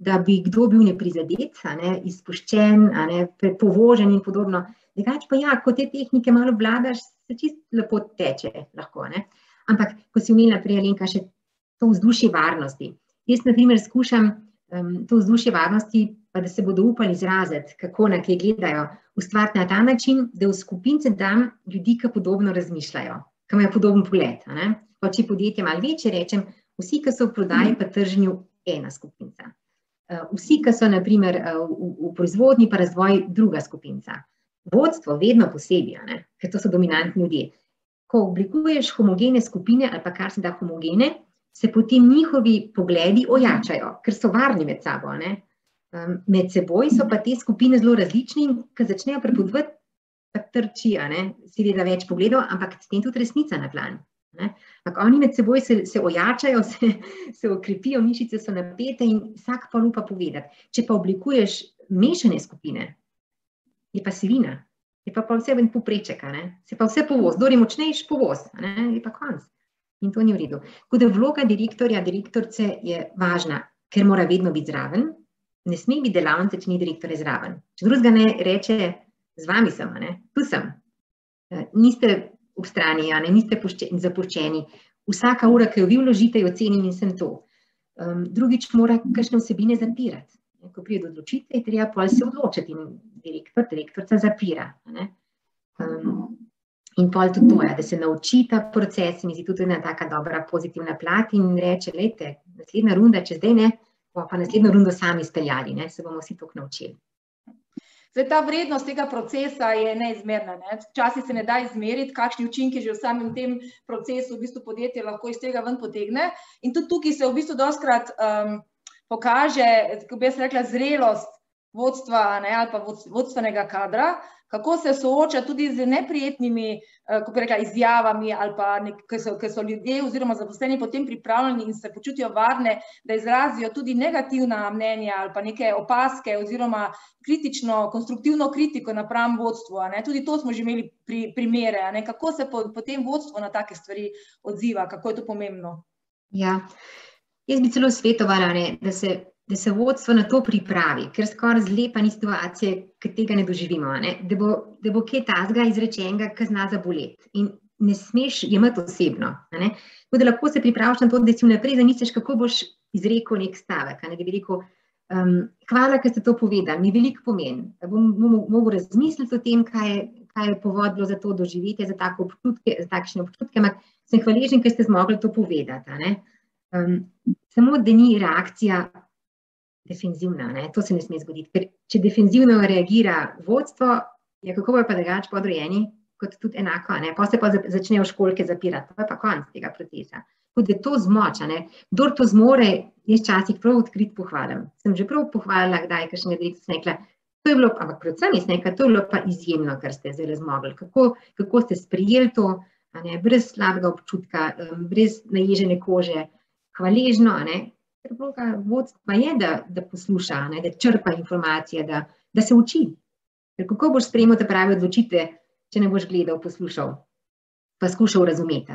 [SPEAKER 2] da bi kdo bil neprizadet, izpuščen, povožen in podobno. Drugače pa ja, ko te tehnike malo vladaš, se čisto lepo teče lahko. Ampak, ko si omenila prej, Alenka, še to vzdušje varnosti. Jaz, na primer, skušam to vzdušje varnosti, pa da se bodo upali izraziti, kako na kaj gledajo, ustvariti na ta način, da v skupince dam ljudi, ki podobno razmišljajo, ki imajo podoben pogled. Pa če podjetje malo večje, rečem, vsi, ki so v prodaji pa trženju, ena skupinca. Vsi, ki so, na primer, v proizvodnji pa razvoj, druga skupinca. Vodstvo vedno posebej, ker to so dominantni ljudje. ko oblikuješ homogene skupine ali pa kar se da homogene, se potem njihovi pogledi ojačajo, ker so varni med sabo. Ne? Med seboj so pa te skupine zelo različne in ko začnejo prepodvati, pa trči, seveda več pogledov, ampak s tem tudi resnica na plan. Oni med seboj se ojačajo, se okrepijo, mišice so napete in vsak pa upa povedati. Če pa oblikuješ mešane skupine, je pa sivina, je pa vse ven popreček, se pa vse povoz, kdor je močnejši povoz, je pa konc. In to ni v redu. Tako da vloga direktorja, direktorice je važna, ker mora vedno biti zraven, ne sme biti delavnice, če ni direktorja zraven. Če drugega ne reče, z vami sem, tu sem. Niste ob strani, niste zapuščeni. Vsaka ura, ki jo vi vložite, jo cenim in sem to. Drugič mora kakšne vsebine zapirati. Ko pride do odločitve, je treba pol se odločiti in direktorica zapira. In pol tudi to je, da se nauči ta proces in je tudi ena taka dobra pozitivna plat in reče, lejte, naslednja runda, če zdaj ne, pa naslednjo rundo sami izpeljali, se bomo vsi toliko naučili.
[SPEAKER 1] Zdaj, ta vrednost tega procesa je neizmerna. Včasih se ne da izmeriti, kakšni učinki že v samem tem procesu v bistvu podjetje lahko iz tega ven potegne. In tudi tukaj se v bistvu dostikrat pokaže, kako bi jaz rekla, zrelost vodstva ali pa vodstvenega kadra, kako se sooča tudi z neprijetnimi, kako bi rekla, izjavami ali pa, ki so ljudje oziroma zaposleni potem pripravljeni in se počutijo varne, da izrazijo tudi negativna mnenja ali pa neke opaske oziroma kritično, konstruktivno kritiko napram vodstvu. Tudi to smo že imeli primere. Kako se potem vodstvo na take stvari odziva, kako je to pomembno?
[SPEAKER 2] Ja, jaz bi celo svetovala, da se vodstvo na to pripravi, ker skoraj zlepa ni situacije, ki tega ne doživimo, da bo kaj tazga izrečenega, ki zna zaboleti. In ne smeš jemati osebno. Tako da lahko se pripraviš na to, da si vnaprej zamisliš, kako boš izrekel nek stavek. Da bi rekel, hvala, ker ste to povedali, mi veliko pomeni. Bom mogel razmisliti o tem, kaj je povodilo za to doživetje, za takšne občutke, ampak sem hvaležen, ker ste zmogli to povedati. Samo, da ni reakcija defenzivna, to se ne sme zgoditi, ker če defenzivno reagira vodstvo, kako bojo pa drugače podrejeni, kot tudi enako, pa se pa začnejo školjke zapirati, pa je pa konec tega procesa. Tako da to zmoč, kdor to zmore, jaz včasih prav odkrit pohvalim. Sem že prav pohvalila, kdaj, kakšnega direktorja sem rekla, to je bilo, ampak predvsem jaz nekaj, to je bilo pa izjemno, kar ste zdaj zmogli. Kako ste sprejeli to, brez slabega občutka, brez naježene kože, hvaležno, ker vloga vodstva je, da posluša, da črpa informacije, da se uči. Ker kako boš sprejemal te prave odločitve, če ne boš gledal, poslušal, pa skušal razumeti.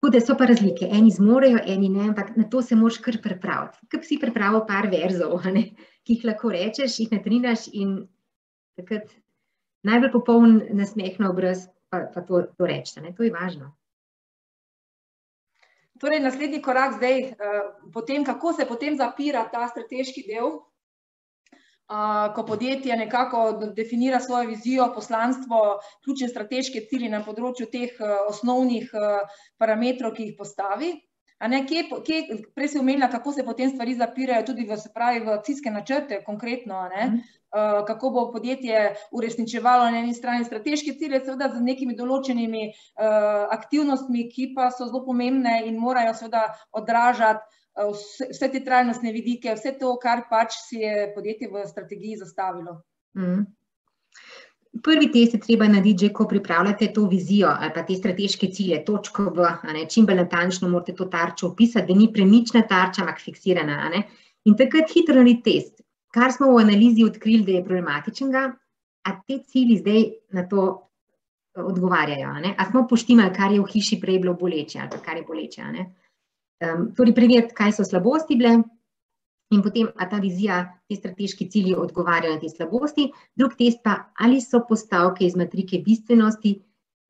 [SPEAKER 2] Tako da so pa razlike, eni zmorejo, eni ne, ampak na to se moraš kar pripraviti. Kaj bi si pripravil par verzov, ki jih lahko rečeš, jih natrinaš in takrat najbolj popoln nasmeh na obraz, pa to reči, to je važno.
[SPEAKER 1] Torej, naslednji korak zdaj, kako se potem zapira ta strateški del, ko podjetje nekako definira svojo vizijo, poslanstvo, ključne strateške cilje na področju teh osnovnih parametrov, ki jih postavi. Prej si omenila, kako se potem stvari zapirajo tudi v akcijske načrte, konkretno, kako bo podjetje uresničevalo na eni strani strateške cilje, seveda z nekimi določenimi aktivnostmi, ki pa so zelo pomembne in morajo seveda odražati vse te trajnostne vidike, vse to, kar pač si je podjetje v strategiji zastavilo.
[SPEAKER 2] Prvi test je treba narediti, že ko pripravljate to vizijo ali pa te strateške cilje, točko V, čim bolj natančno morate to tarčo opisati, da ni premična tarča, ampak fiksirana. In takrat hitro narediti test. Kar smo v analizi odkrili, da je problematičnega, a te cilji zdaj na to odgovarjajo. A smo poštimali, kar je v hiši prej bilo boleče ali kar je boleče. Torej preveriti, kaj so slabosti bile, in potem, a ta vizija, te strateški cilji odgovarjajo na te slabosti. Drug test pa, ali so postavke iz matrike bistvenosti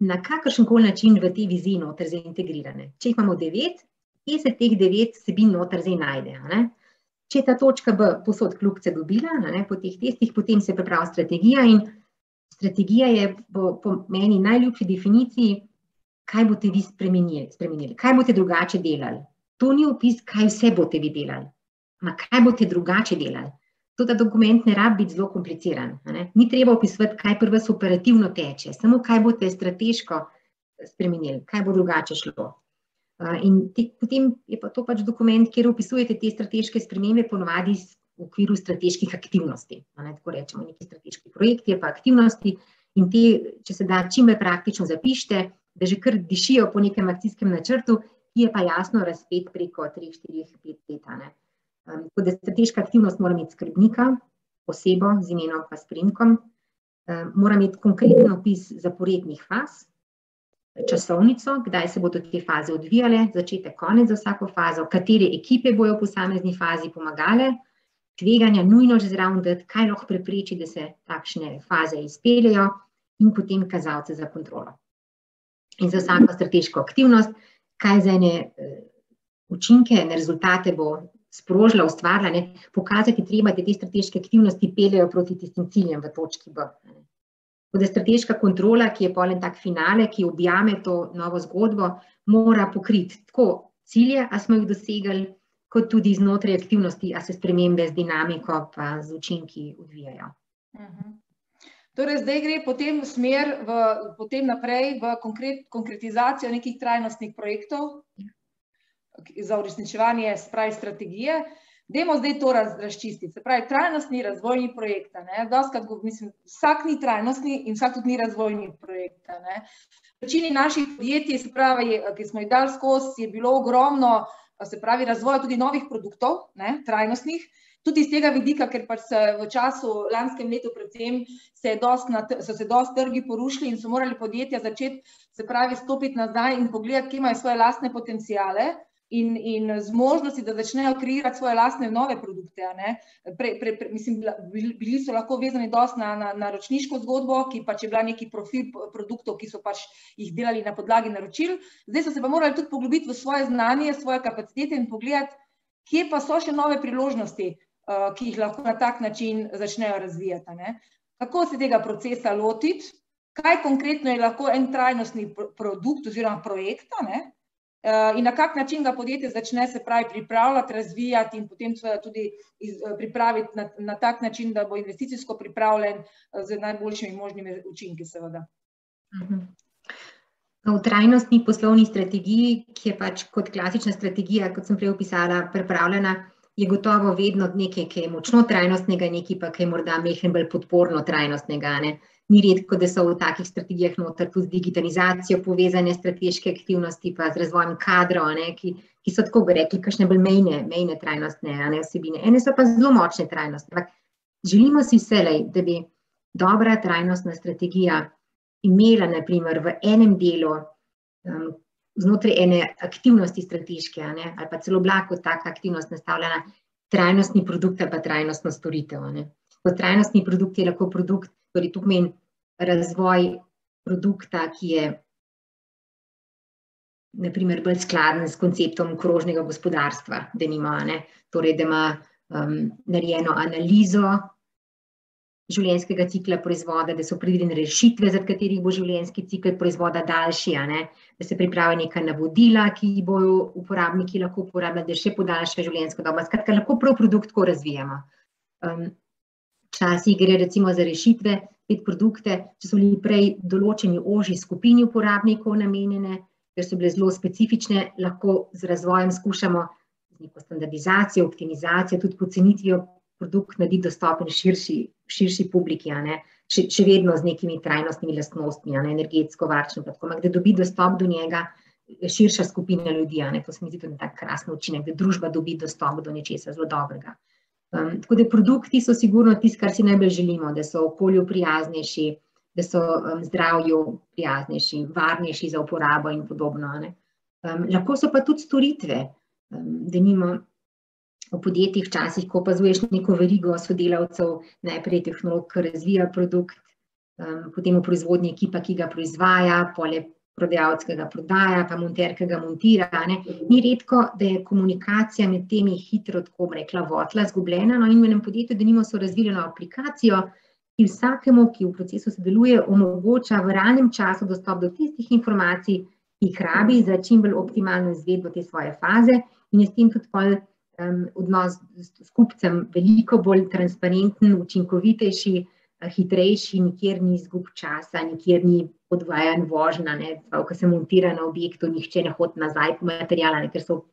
[SPEAKER 2] na kakršenkoli način v tej viziji noter zaintegrirane. Če jih imamo 9, kje se teh 9 vsebin noter zdaj najde. Če je ta točka B posod kljubce dobila, po teh testih, potem se pripravi strategija in strategija je po meni najljubši definiciji, kaj boste vi spremenili, kaj boste drugače delali. To ni opis, kaj vse boste vi delali. Kaj boste drugače delali? To, da dokument ne rabi biti zelo kompliciran. Ni treba opisovati, kaj pri vas operativno teče, samo kaj boste strateško spremenili, kaj bo drugače šlo. In potem je pa to pač dokument, kjer opisujete te strateške spremembe ponovadi v okviru strateških aktivnosti. Tako rečemo, neki strateški projekti ali pa aktivnosti in te, če se da čim bolj praktično zapišite, da že kar dišijo po nekem akcijskem načrtu, ki je pa jasno razpet preko 3, 4, 5 let. Tako da strateška aktivnost mora imeti skrbnika, osebo z imenom pa s priimkom, mora imeti konkreten opis zaporednih faz, časovnico, kdaj se bodo te faze odvijale, začetek, konec za vsako fazo, katere ekipe bojo v posamezni fazi pomagale, tveganja nujno že zraven dati, kaj lahko prepreči, da se takšne faze izpeljejo in potem kazalce za kontrolo. In za vsako strateško aktivnost, kaj za ene učinke, ene rezultate bo sprožila, ustvarila, pokazati treba, da te strateške aktivnosti peljejo proti tistim ciljem v točki B. Tako da strateška kontrola, ki je potem tak finale, ki objame to novo zgodbo, mora pokriti tako cilje, a smo jih dosegli, kot tudi znotraj aktivnosti, a se spremembe z dinamiko pa z učinki odvijajo.
[SPEAKER 1] Torej, zdaj gre potem smer potem naprej v konkretizacijo nekih trajnostnih projektov za uresničevanje strategije. Dajmo zdaj to razčistiti. Se pravi, trajnostni razvojni projekt. Vsak ni trajnostni in vsak tudi ni razvojni projekt. V večini naših podjetij, se pravi, ki smo jih dali skozi, je bilo ogromno, se pravi, razvoja tudi novih produktov, trajnostnih, tudi iz tega vidika, ker pač se v času lanskem letu predvsem so se dosti trgi porušili in so morali podjetja začeti, se pravi, stopiti nazaj in pogledati, kje imajo svoje lastne potenciale in zmožnosti, da začnejo kreirati svoje lastne nove produkte. Bili so lahko vezani dosti na naročniško zgodbo, ki pač je bila neki profil produktov, ki so pač jih delali na podlagi naročil. Zdaj so se pa morali tudi poglobiti v svoje znanje, svoje kapacitete in pogledati, kje pa so še nove priložnosti, ki jih lahko na tak način začnejo razvijati. Kako se tega procesa lotiti, kaj konkretno je lahko en trajnostni produkt oziroma projekt, in na kak način ga podjetje začne, se pravi, pripravljati, razvijati in potem tudi pripraviti na tak način, da bo investicijsko pripravljen z najboljšimi možnimi učinki, seveda.
[SPEAKER 2] V trajnostni poslovni strategiji, ki je pač kot klasična strategija, kot sem prej opisala, pripravljena, je gotovo vedno nekaj, ki je močno trajnostnega, nekaj pa, ki je morda mehen bolj podporno trajnostnega. Ni redko, da so v takih strategijah noter tudi digitalizacijo povezane strateške aktivnosti pa z razvojem kadrov, ki so tako rekli, kakšne bolj mejne trajnostne vsebine. Ene so pa zelo močne trajnostne. Želimo si vselej, da bi dobra trajnostna strategija imela, naprimer, v enem delu znotraj ene aktivnosti strateške, ali pa celo bila kot taka aktivnost nastavljena trajnostni produkt ali pa trajnostno storitev. Trajnostni produkt je lahko produkt, torej to pomeni razvoj produkta, ki je naprimer bolj skladen s konceptom krožnega gospodarstva, torej da ima narejeno analizo življenjskega cikla proizvoda, da so predvidene rešitve, zaradi katerih bo življenjski cikel proizvoda daljši, da se pripravi neka navodila, ki jih bojo uporabniki lahko uporabljali, da še podaljša življenjsko dobo. Skratka, lahko prav produkt tako razvijamo. Včasih gre recimo za rešitve, produkte, če so bili prej določeni ožji skupini uporabnikov namenjene, ker so bile zelo specifične, lahko z razvojem skušamo z neko standardizacijo, optimizacijo, tudi pocenitvijo produkt narediti dostopen širši publiki, še vedno z nekimi trajnostnimi lastnostmi, energetsko varčno, da dobi dostop do njega širša skupina ljudi. To se mi zdi tudi tak krasen učinek, da družba dobi dostop do nečesa zelo dobrega. Tako da produkti so sigurno tisto, kar si najbolj želimo, da so okolju prijaznejši, da so zdravju prijaznejši, varnejši za uporabo in podobno. Lahko so pa tudi storitve, denimo v podjetjih včasih, ko opazuješ neko verigo sodelavcev, najprej tehnolog, ki razvija produkt, potem v proizvodnji ekipa, ki ga proizvaja, poleg prodajalec, ki ga prodaja, pa monter, ki ga montira. Ni redko, da je komunikacija med temi hitro, tako bom rekla, votla, zgubljena, in v enem podjetju denimo so razvili eno aplikacijo, ki vsakemu, ki v procesu sodeluje, omogoča v realnem času dostop do tistih informacij, ki jih rabi za čim bolj optimalno izvedbo te svoje faze in je s tem tudi odnos s kupcem veliko bolj transparenten, učinkovitejši, hitrejši, nikjer ni izgub časa, nikjer ni odvajan vožnja, ko se montira na objektu, nihče ne hodi nazaj po materijala, ker so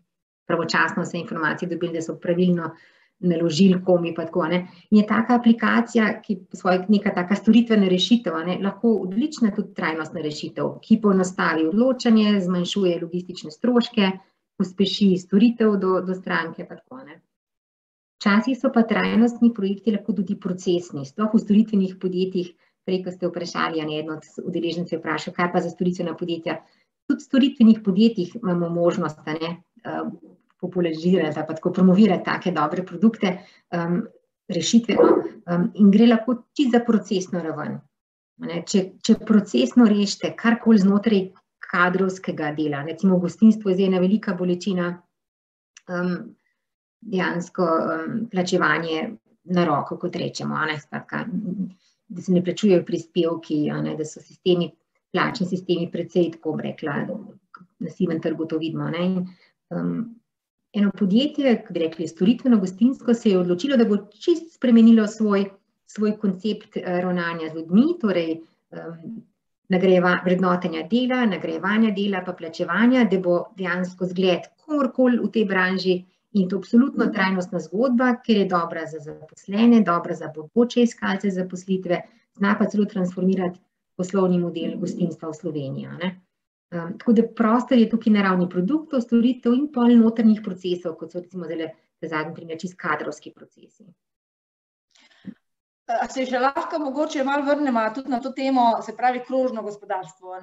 [SPEAKER 2] pravočasno vse informacije dobili, da so pravilno naložili komi pa tako. In je taka aplikacija, ki je neka taka storitvena rešitev, lahko odlična tudi trajnostna rešitev, ki poenostavi odločanje, zmanjšuje logistične stroške, pospeši storitev do stranke pa tako. Včasih so pa trajnostni projekti lahko tudi procesni, sploh v storitvenih podjetjih, prej, ko ste vprašali, eden od udeležencev je vprašal, kaj pa za storitvena podjetja. Tudi v storitvenih podjetjih imamo možnost popularizirati, pa tako promovirati take dobre produkte, rešitve, in gre lahko čisto za procesno raven. Če procesno rešite karkoli znotraj kadrovskega dela, recimo gostinstvo je zdaj ena velika bolečina, dejansko plačevanje na roko, kot rečemo, da se ne plačujejo prispevki, da so plačni sistemi precej, tako bi rekla, na sivem trgu to vidimo. Eno podjetje, ki bi rekli storitveno gostinsko, se je odločilo, da bo čisto spremenilo svoj koncept ravnanja z ljudmi, torej vrednotenja dela, nagrajevanja dela, pa plačevanja, da bo dejansko zgled komorkoli v tej branži. In to absolutno trajnostna zgodba, ker je dobra za zaposlene, dobra za bodoče iskalce zaposlitve, zna pa celo transformirati poslovni model gostinstva v Sloveniji. Tako da prostor je tukaj na ravni produktov, storitev in pol notranjih procesov, kot so recimo zdaj zadnji primer čisto kadrovski procesi.
[SPEAKER 1] A se še lahko mogoče malo vrnemo tudi na to temo, se pravi krožno gospodarstvo.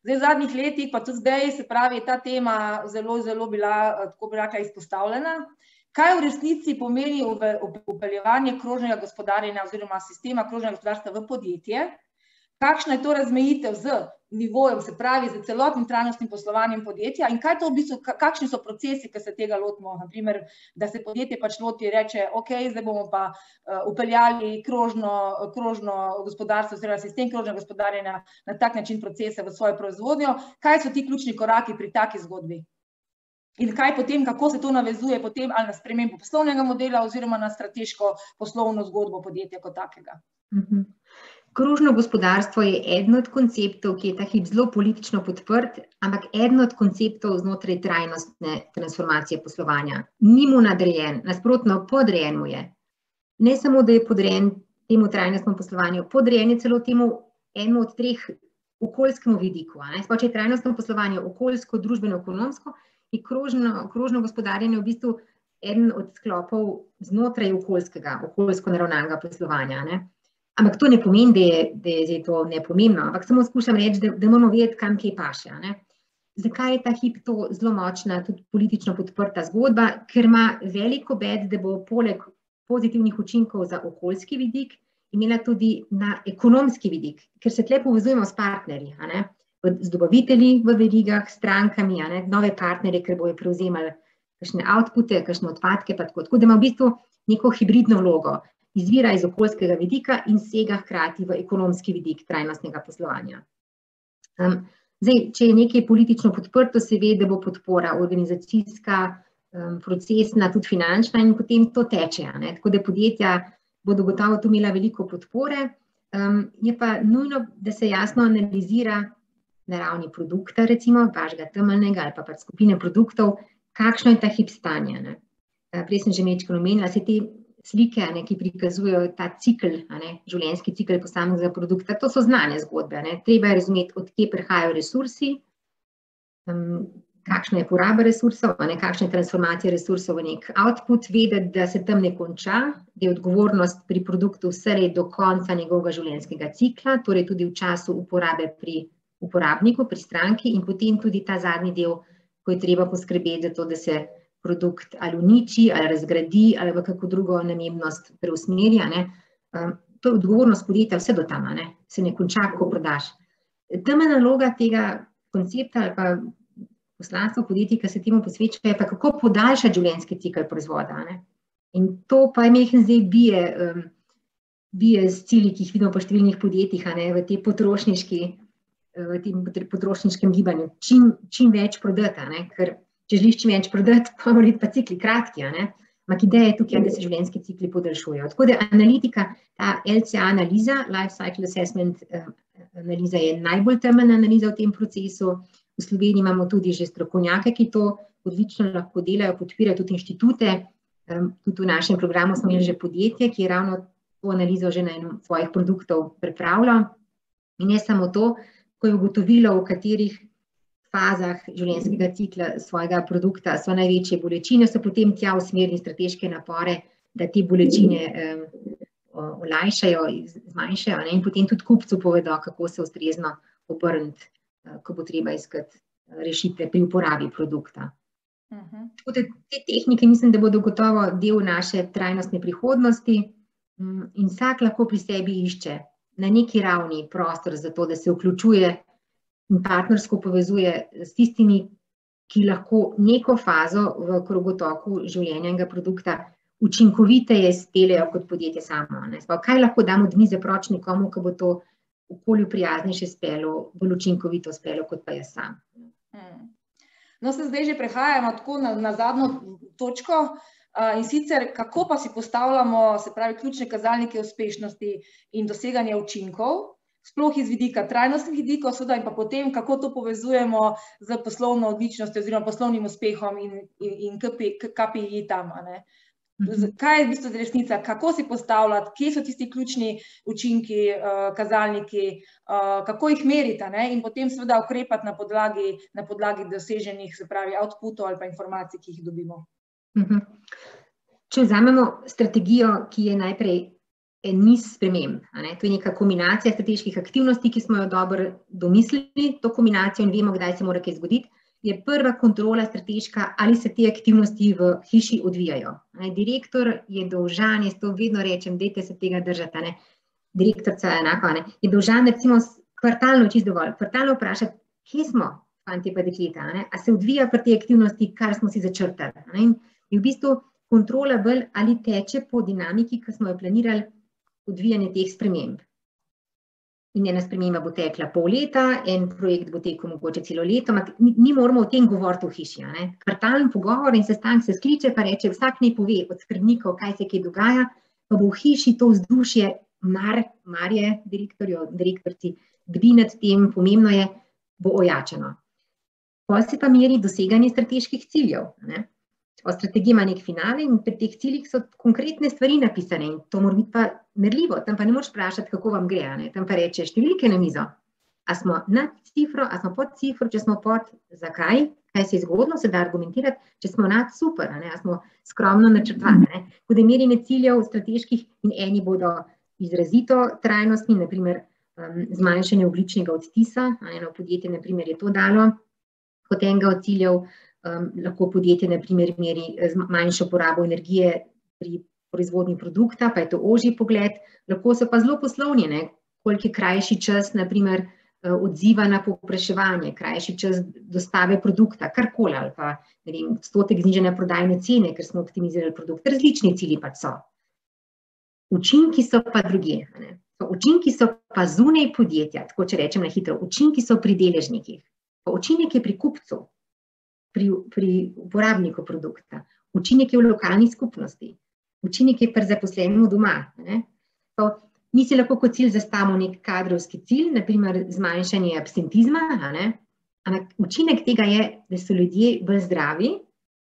[SPEAKER 1] Zdaj v zadnjih letih, pa tudi zdaj, se pravi, ta tema zelo, zelo bila, tako bi rekla, izpostavljena. Kaj v resnici pomeni vpeljevanje krožnega gospodarjenja oziroma sistema krožnega gospodarstva v podjetje? Kakšna je to razmejitev z nivojem, se pravi, z celotnim trajnostnim poslovanjem podjetja in kaj to v bistvu, kakšni so procesi, ki se tega lotimo? Na primer, da se podjetje pač loti, reče, ok, zdaj bomo pa vpeljali krožno gospodarstvo, oziroma sistem krožnega gospodarjenja na tak način procese v svojo proizvodnjo. Kaj so ti ključni koraki pri taki zgodbi? In kaj potem, kako se to navezuje potem ali na spremembo poslovnega modela oziroma na strateško poslovno zgodbo podjetja kot takega?
[SPEAKER 2] Krožno gospodarstvo je eden od konceptov, ki je ta hip zelo politično podprt, ampak eden od konceptov znotraj trajnostne transformacije poslovanja. Ni mu nadrejen, nasprotno podrejen mu je. Ne samo, da je podrejen temu trajnostnemu poslovanju, podrejen je celo temu enemu od treh okoljskemu vidiku. Sploh če je trajnostno poslovanje okoljsko, družbeno, ekonomsko, je krožno gospodarjenje v bistvu eden od sklopov znotraj okoljsko naravnanega poslovanja. Ampak to ne pomeni, da je to nepomembno, ampak samo skušam reči, da moramo vedeti, kam kaj paše. Zakaj je ta hip to zelo močna, tudi politično podprta zgodba? Ker ima velik obet, da bo poleg pozitivnih učinkov za okoljski vidik imela tudi na ekonomski vidik, ker se tle povezujemo s partnerji, z dobavitelji v verigah, strankami, nove partnerje, ker bojo prevzemali kakšne outpute, kakšne odpadke, pa tako da ima v bistvu neko hibridno vlogo. Izvira iz okoljskega vidika in sega hkrati v ekonomski vidik trajnostnega poslovanja. Zdaj, če je nekaj politično podprto, se ve, da bo podpora organizacijska, procesna, tudi finančna in potem to teče. Tako da podjetja bodo gotovo tu imela veliko podpore. Je pa nujno, da se jasno analizira na ravni produkta, recimo, vašega temeljnega ali pa skupine produktov, kakšno je ta hip stanje. Prej sem že majčkeno omenila, se te slike, ki prikazujejo ta cikl, življenjski cikl posameznega produkta, to so znane zgodbe. Treba je razumeti, od kje prihajajo resursi, kakšna je poraba resursov, kakšna je transformacija resursov v nek output, vedeti, da se tam ne konča, da je odgovornost pri produktu vse do konca njegovega življenjskega cikla, torej tudi v času uporabe pri uporabniku, pri stranki in potem tudi ta zadnji del, ko je treba poskrbeti za to, da se produkt ali uniči, ali razgradi, ali v kako drugo namembnost preusmeri. To je odgovornost podjetja vse do tam, se ne konča, ko prodaš. Temeljna naloga tega koncepta ali pa poslanstva podjetij, ki se temu posveča, je pa kako podaljšati življenjski cikel proizvoda. In to pa je mehen zdaj bije s cilji, ki jih vidimo po številnih podjetjih, v tem potrošniškem gibanju. Čim več prodati, ker če želiš čim več prodati, pa morajo biti pa cikli kratki. Ampak ideja je tukaj, da se življenjski cikli podaljšujejo. Tako da analitika, ta LCA analiza, Life Cycle Assessment analiza je najbolj temeljna analiza v tem procesu. V Sloveniji imamo tudi že strokovnjake, ki to odlično lahko delajo, podpirajo tudi inštitute. Tudi v našem programu smo imeli že podjetje, ki je ravno to analizo že na enem svojih produktov pripravilo. In ne samo to, ko je ugotovilo, v katerih fazah življenjskega cikla svojega produkta so največje bolečine, so potem tja usmerili strateške napore, da te bolečine olajšajo, zmanjšajo, ne? In potem tudi kupcu povedo, kako se ustrezno obrniti, ko bo treba iskati rešitve pri uporabi produkta. Tako da te tehnike mislim, da bodo gotovo del naše trajnostne prihodnosti in vsak lahko pri sebi išče na neki ravni prostor za to, da se vključuje in partnersko povezuje s tistimi, ki lahko neko fazo v krogotoku življenjega produkta učinkoviteje speljejo kot podjetje samo. Kaj lahko damo od mize proč nekomu, ki bo to okolju prijaznejše spelo, bolj učinkovito spelo, kot pa jaz sam.
[SPEAKER 1] No, se zdaj že prehajamo tako na zadnjo točko in sicer, kako pa si postavljamo, se pravi, ključne kazalnike uspešnosti in doseganja učinkov, sploh iz vidika trajnostnih vidikov, seveda, in pa potem, kako to povezujemo z poslovno odličnostjo oziroma poslovnim uspehom in KPI tam, ne? Kaj je v bistvu resnica, kako si postavljati, kje so tisti ključni učinki, kazalniki, kako jih meriti, ne? In potem seveda ukrepati na podlagi doseženih, se pravi, outputov ali pa informacij, ki jih dobimo.
[SPEAKER 2] Če vzamemo strategijo, ki je najprej en niz sprememb, to je neka kombinacija strateških aktivnosti, ki smo jo dobro domislili, to kombinacijo in vemo, kdaj se mora kaj zgoditi, je prva kontrola strateška, ali se te aktivnosti v hiši odvijajo. Direktor je dolžan, jaz to vedno rečem, dajte se tega držati, direktorca enako, je dolžan recimo kvartalno, čisto dovolj, kvartalno vprašati, kje smo, fantje pa dekleta, a se odvija pri te aktivnosti, kar smo si začrtali. In v bistvu kontrola bolj, ali teče po dinamiki, ki smo jo planirali, odvijanje teh sprememb. In ena sprememba bo tekla pol leta, en projekt bo tekel mogoče celo leto, ampak mi moramo o tem govoriti v hiši. Kvartalen pogovor in sestanek se skliče, pa reče, vsak naj pove od skrbnikov, kaj se kaj dogaja, pa bo v hiši to vzdušje, Marje, direktorci, bdi nad tem, pomembno je, bo ojačano. Potem se pa meri doseganje strateških ciljev. Strategija ima nek finale in pri teh ciljih so konkretne stvari napisane in to mora biti pa merljivo, tam pa ne moreš vprašati, kako vam gre, tam pa reče številke na mizo. A smo nad cifro, a smo pod cifro, če smo pod, zakaj, kaj se je zgodilo, se da argumentirati, če smo nad, super, a smo skromno načrtovani. Tako da merjenje ciljev strateških in eni bodo izrazito trajnostni, naprimer zmanjšanje ogljičnega odtisa, eno podjetje naprimer je to dalo kot enega od ciljev, lahko podjetje naprimer meri manjšo porabo energije pri proizvodnji produkta, pa je to ožji pogled, lahko so pa zelo poslovni, koliko je krajši čas, naprimer, odziva na povpraševanje, krajši čas dostave produkta, karkoli, ali pa, ne vem, odstotek znižanja prodajne cene, ker smo optimizirali produkt, različni cilji pač so. Učinki so pa drugje, učinki so pa zunaj podjetja, tako če rečem na hitro, učinki so pri deležnikih, učinek je pri kupcu, pri uporabniku produkta, učinek je v lokalni skupnosti, učinek je pri zaposlenemu doma. Mi si lahko kot cilj zastavimo nek kadrovski cilj, naprimer zmanjšanje absentizma, ampak učinek tega je, da so ljudje bolj zdravi,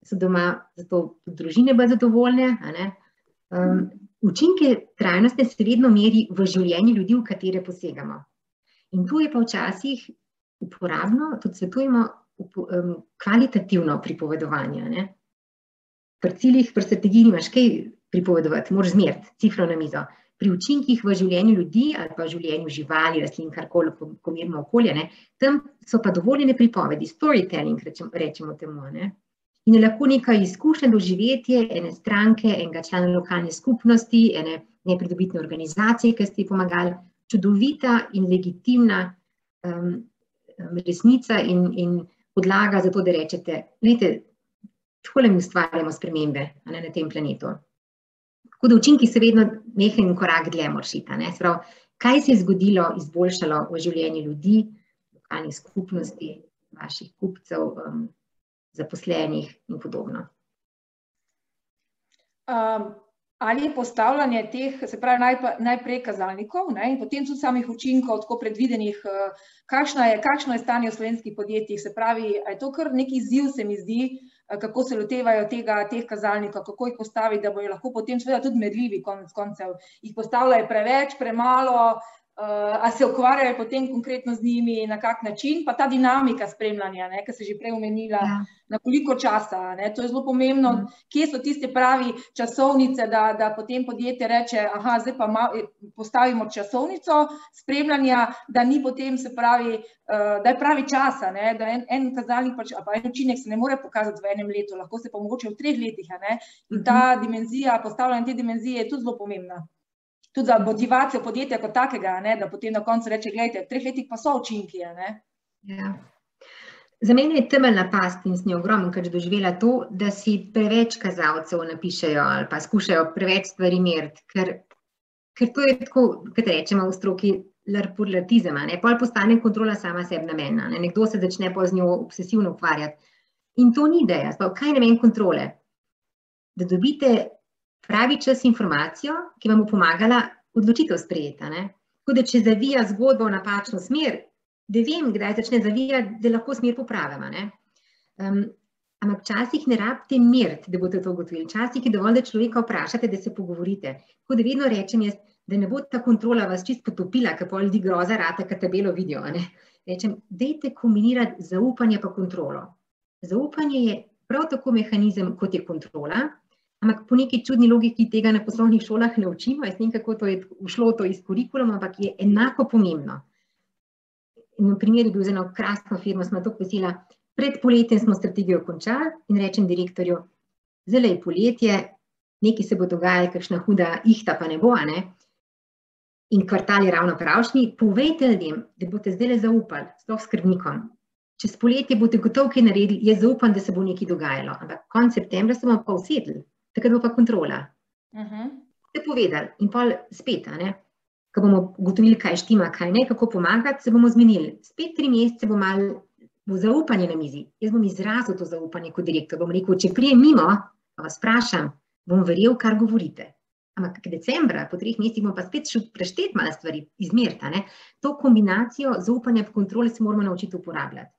[SPEAKER 2] so doma, zato družine bolj zadovoljne. Učinke trajnostne se vedno meri v življenju ljudi, v katere posegamo. In tu je pa včasih uporabno, tudi svetujemo, kvalitativno pripovedovanje. Pri ciljih, pri strategiji nimaš kaj pripovedovati, moraš zmeriti cifro na mizo. Pri učinkih v življenju ljudi ali pa v življenju živali, rastlin, karkoli, ko merimo okolje, tam so pa dovoljene pripovedi, storytelling rečemo temu. In je lahko neka izkušnja doživetje ene stranke, enega člana lokalne skupnosti, ene nepridobitne organizacije, ki ste ji pomagali, čudovita in legitimna resnica in podlaga za to, da rečete, gledajte, takole mi ustvarjamo spremembe na tem planetu. Tako da učinki se vedno nekaj korak dlje moraš iti. Kaj se je zgodilo, izboljšalo v življenju ljudi, lokalnih skupnosti, vaših kupcev, zaposlenih in podobno.
[SPEAKER 1] Ali je postavljanje teh, se pravi najprej kazalnikov, in potem tudi samih učinkov, tako predvidenih, kakšno je stanje v slovenskih podjetjih, se pravi, je to kar neki izziv, se mi zdi, kako se lotevajo teh kazalnikov, kako jih postaviti, da bojo lahko potem seveda tudi merljivi konec koncev. Jih postavljajo preveč, premalo, a se ukvarjajo potem konkretno z njimi, na kak način, pa ta dinamika spremljanja, ki se že prej omenila, na koliko časa, to je zelo pomembno, kje so tiste pravi časovnice, da potem podjetje reče, zdaj pa postavimo časovnico spremljanja, da ni potem, se pravi, da je pravi časa, da en kazalnik pa en učinek se ne more pokazati v enem letu, lahko se pa mogoče v 3 letih, in ta dimenzija, postavljanje te dimenzije je tudi zelo pomembna. Tudi za motivacijo podjetja kot takega, da potem na koncu reče, gledajte, v 3 letih pa so učinki.
[SPEAKER 2] Ja. Za mene je temeljna past in sem jo ogromnokrat doživela to, da si preveč kazalcev napišejo ali pa skušajo preveč stvari meriti, ker to je tako, kot rečemo v stroki, larpurlatizem, pol postane kontrola sama sebi namen, nekdo se začne pol z njo obsesivno ukvarjati. In to ni ideja, kaj je namen kontrole? Da dobite pravi čas informacijo, ki vam bo pomagala odločitev sprejeti. Tako da, če zavija zgodbo v napačno smer, da vem, kdaj začne zavijati, da lahko smer popravim. Ampak včasih ne rabite meriti, da boste to ugotovili. Včasih je dovolj, da človeka vprašate, da se pogovorite. Tako da vedno rečem jaz, da ne bo ta kontrola vas čist potopila, ker pol ljudi groza rata, ker tabelo vidijo. Rečem, dajte kombinirati zaupanje pa kontrolo. Zaupanje je prav tako mehanizem, kot je kontrola, ampak po neki čudni logiki tega na poslovnih šolah ne učimo, jaz ne vem, kako to je ušlo to iz kurikuluma, ampak je enako pomembno. In v primer je bil za eno krasno firmo, smo tako vesela, pred poletjem smo strategijo končali in rečem direktorju, zdaj je poletje, nekaj se bo dogajalo, kakšna huda ihta pa ne bo, in kvartal je ravno pravšnji, povejte ljudem, da boste zdaj zaupali, sploh skrbnikom. Čez poletje boste gotovo kaj naredili, jaz zaupam, da se bo nekaj dogajalo, ampak konec septembra se bomo pa usedli. Takrat bo pa kontrola. Ste povedali in pol spet, ko bomo ugotovili, kaj štima, kaj ne, kako pomagati, se bomo zmenili. Spet 3 mesece bo zaupanje na mizi. Jaz bom izrazil to zaupanje kot direktor. Bom rekel, če prijem mimo, pa vas vprašam, bom verjel, kar govorite. Ampak decembra, po 3 mesecih, bom pa spet šel prešteti malo stvari, izmeriti. To kombinacijo zaupanja in kontrole se moramo naučiti uporabljati.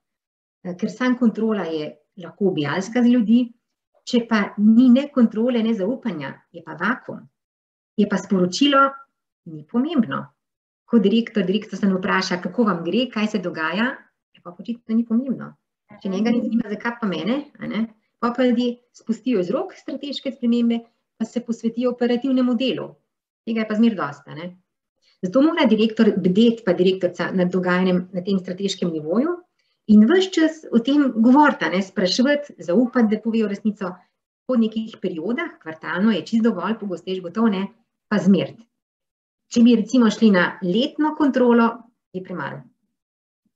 [SPEAKER 2] Ker sam kontrola je lahko ubijalska za ljudi, če pa ni ne kontrole, ne zaupanja, je pa vakuum. Je pa sporočilo, ni pomembno. Ko direktor se ne vpraša, kako vam gre, kaj se dogaja, je pa očitno ni pomembno. Če njega ne zanima, zakaj pa mene, pa ljudje spustijo iz rok strateške spremembe, pa se posvetijo operativnemu delu. Tega je pa zmer dosta. Zato mora direktor bdeti, pa direktorica nad dogajanjem na tem strateškem nivoju, in ves čas o tem govoriti, spraševati, zaupati, da povejo resnico. Po nekih periodah, kvartalno je čisto dovolj, pogosteje gotovo ne, pa zmeriti. Če bi recimo šli na letno kontrolo, je premalo.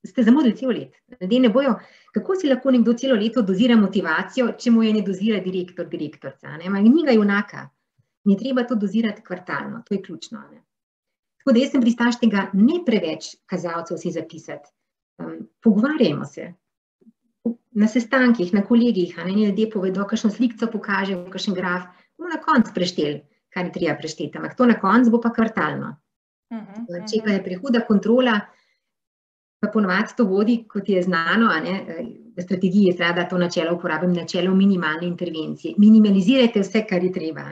[SPEAKER 2] Ste zamudili celo let. Ljudje ne bojo, kako si lahko nekdo celo leto dozira motivacijo, če mu je ne dozira direktorica. Ni ga junaka. Ni treba to dozirati kvartalno, to je ključno. Tako da jaz sem pristaš tega ne preveč kazalcev si zapisati. Pogovarjajmo se. Na sestankih, na kolegih, ljudje povedo, kakšno slikco pokaže, kakšen graf, bomo na koncu prešteli, kar je treba prešteti, ampak to na koncu bo pa kvartalno. Če pa je prehuda kontrola, pa ponovadi to vodi, kot je znano, v strategiji je treba, da to načelo uporabim, načelo minimalne intervencije. Minimalizirajte vse, kar je treba.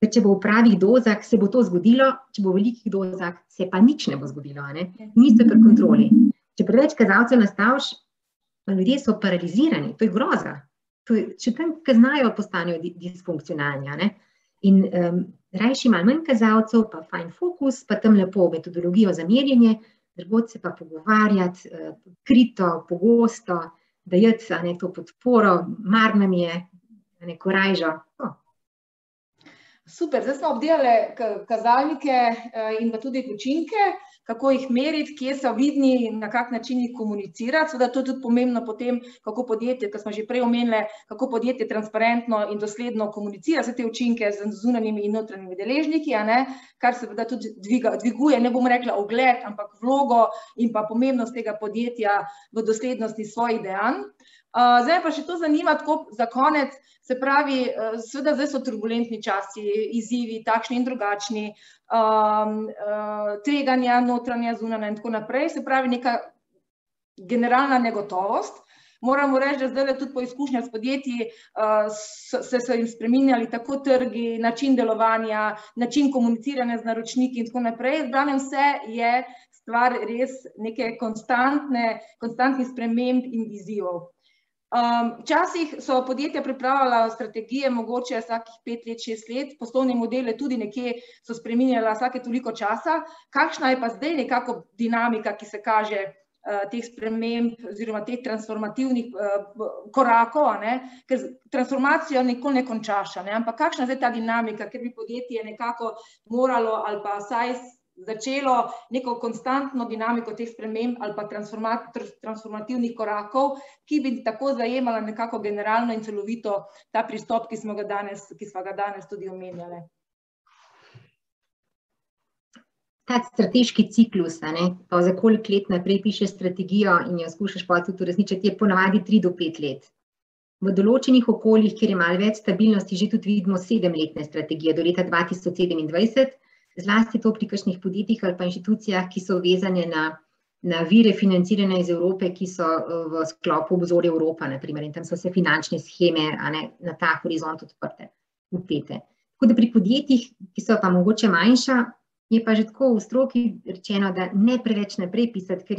[SPEAKER 2] Ker če bo v pravih dozah, se bo to zgodilo, če bo v velikih dozah, se pa nič ne bo zgodilo. Niste pri kontroli. Če preveč kazalcev nastaviš, ljudje so paralizirani, to je groza. Če tam znajo, postanejo disfunkcionalni. In rajši malo manj kazalcev, pa fajn fokus, pa tam lepo metodologijo za merjenje, drugod se pa pogovarjati, krito, pogosto, dajati to podporo, mar nam je, korajžo.
[SPEAKER 1] Super, zdaj smo obdelali kazalnike in pa tudi učinke, kako jih meriti, kje so vidni, na kak način jih komunicirati. Seveda to je tudi pomembno potem, kako podjetje, kot smo že prej omenili, kako podjetje transparentno in dosledno komunicira vse te učinke z zunanjimi in notranjimi deležniki, kar seveda tudi dviguje, ne bom rekla ugled, ampak vlogo in pa pomembnost tega podjetja v doslednosti svojih dejanj. Zdaj pa še to zanima tako za konec, se pravi, seveda zdaj so turbulentni časi, izzivi, takšni in drugačni, tveganja, notranja, zunanja in tako naprej, se pravi neka generalna negotovost. Moramo reči, da zdaj tudi po izkušnjah s podjetji so jim spreminjali tako trgi, način delovanja, način komuniciranja z naročniki in tako naprej. Zbranem vse je stvar res neke konstantnih sprememb in izzivov. Včasih so podjetja pripravljala strategije, mogoče vsakih 5 let, 6 let, poslovne modele tudi nekje so spreminjala vsake toliko časa. Kakšna je pa zdaj nekako dinamika, ki se kaže teh sprememb oziroma teh transformativnih korakov, ker transformacijo nikoli ne končaš, ampak kakšna je zdaj ta dinamika, ker bi podjetje nekako moralo ali pa vsaj začelo neko konstantno dinamiko teh sprememb ali pa transformativnih korakov, ki bi tako zajemala nekako generalno in celovito ta pristop, ki smo ga danes tudi omenjali.
[SPEAKER 2] Ta strateški ciklus, pa za koliko let naprej pišeš strategijo in jo skušaš pa tudi uresničiti, je ponavadi 3 do 5 let. V določenih okoljih, kjer je malo več stabilnosti, že tudi vidimo 7-letne strategije do leta 2027, zlasti to pri kakšnih podjetjih ali pa inštitucijah, ki so vezane na vire financiranja iz Evrope, ki so v sklopu Obzorja Evropa, na primer, in tam so se finančne sheme na ta horizont odprte, vpete. Tako da pri podjetjih, ki so pa mogoče manjša, je pa že tako v stroki rečeno, da ne preveč naprej pisati, ker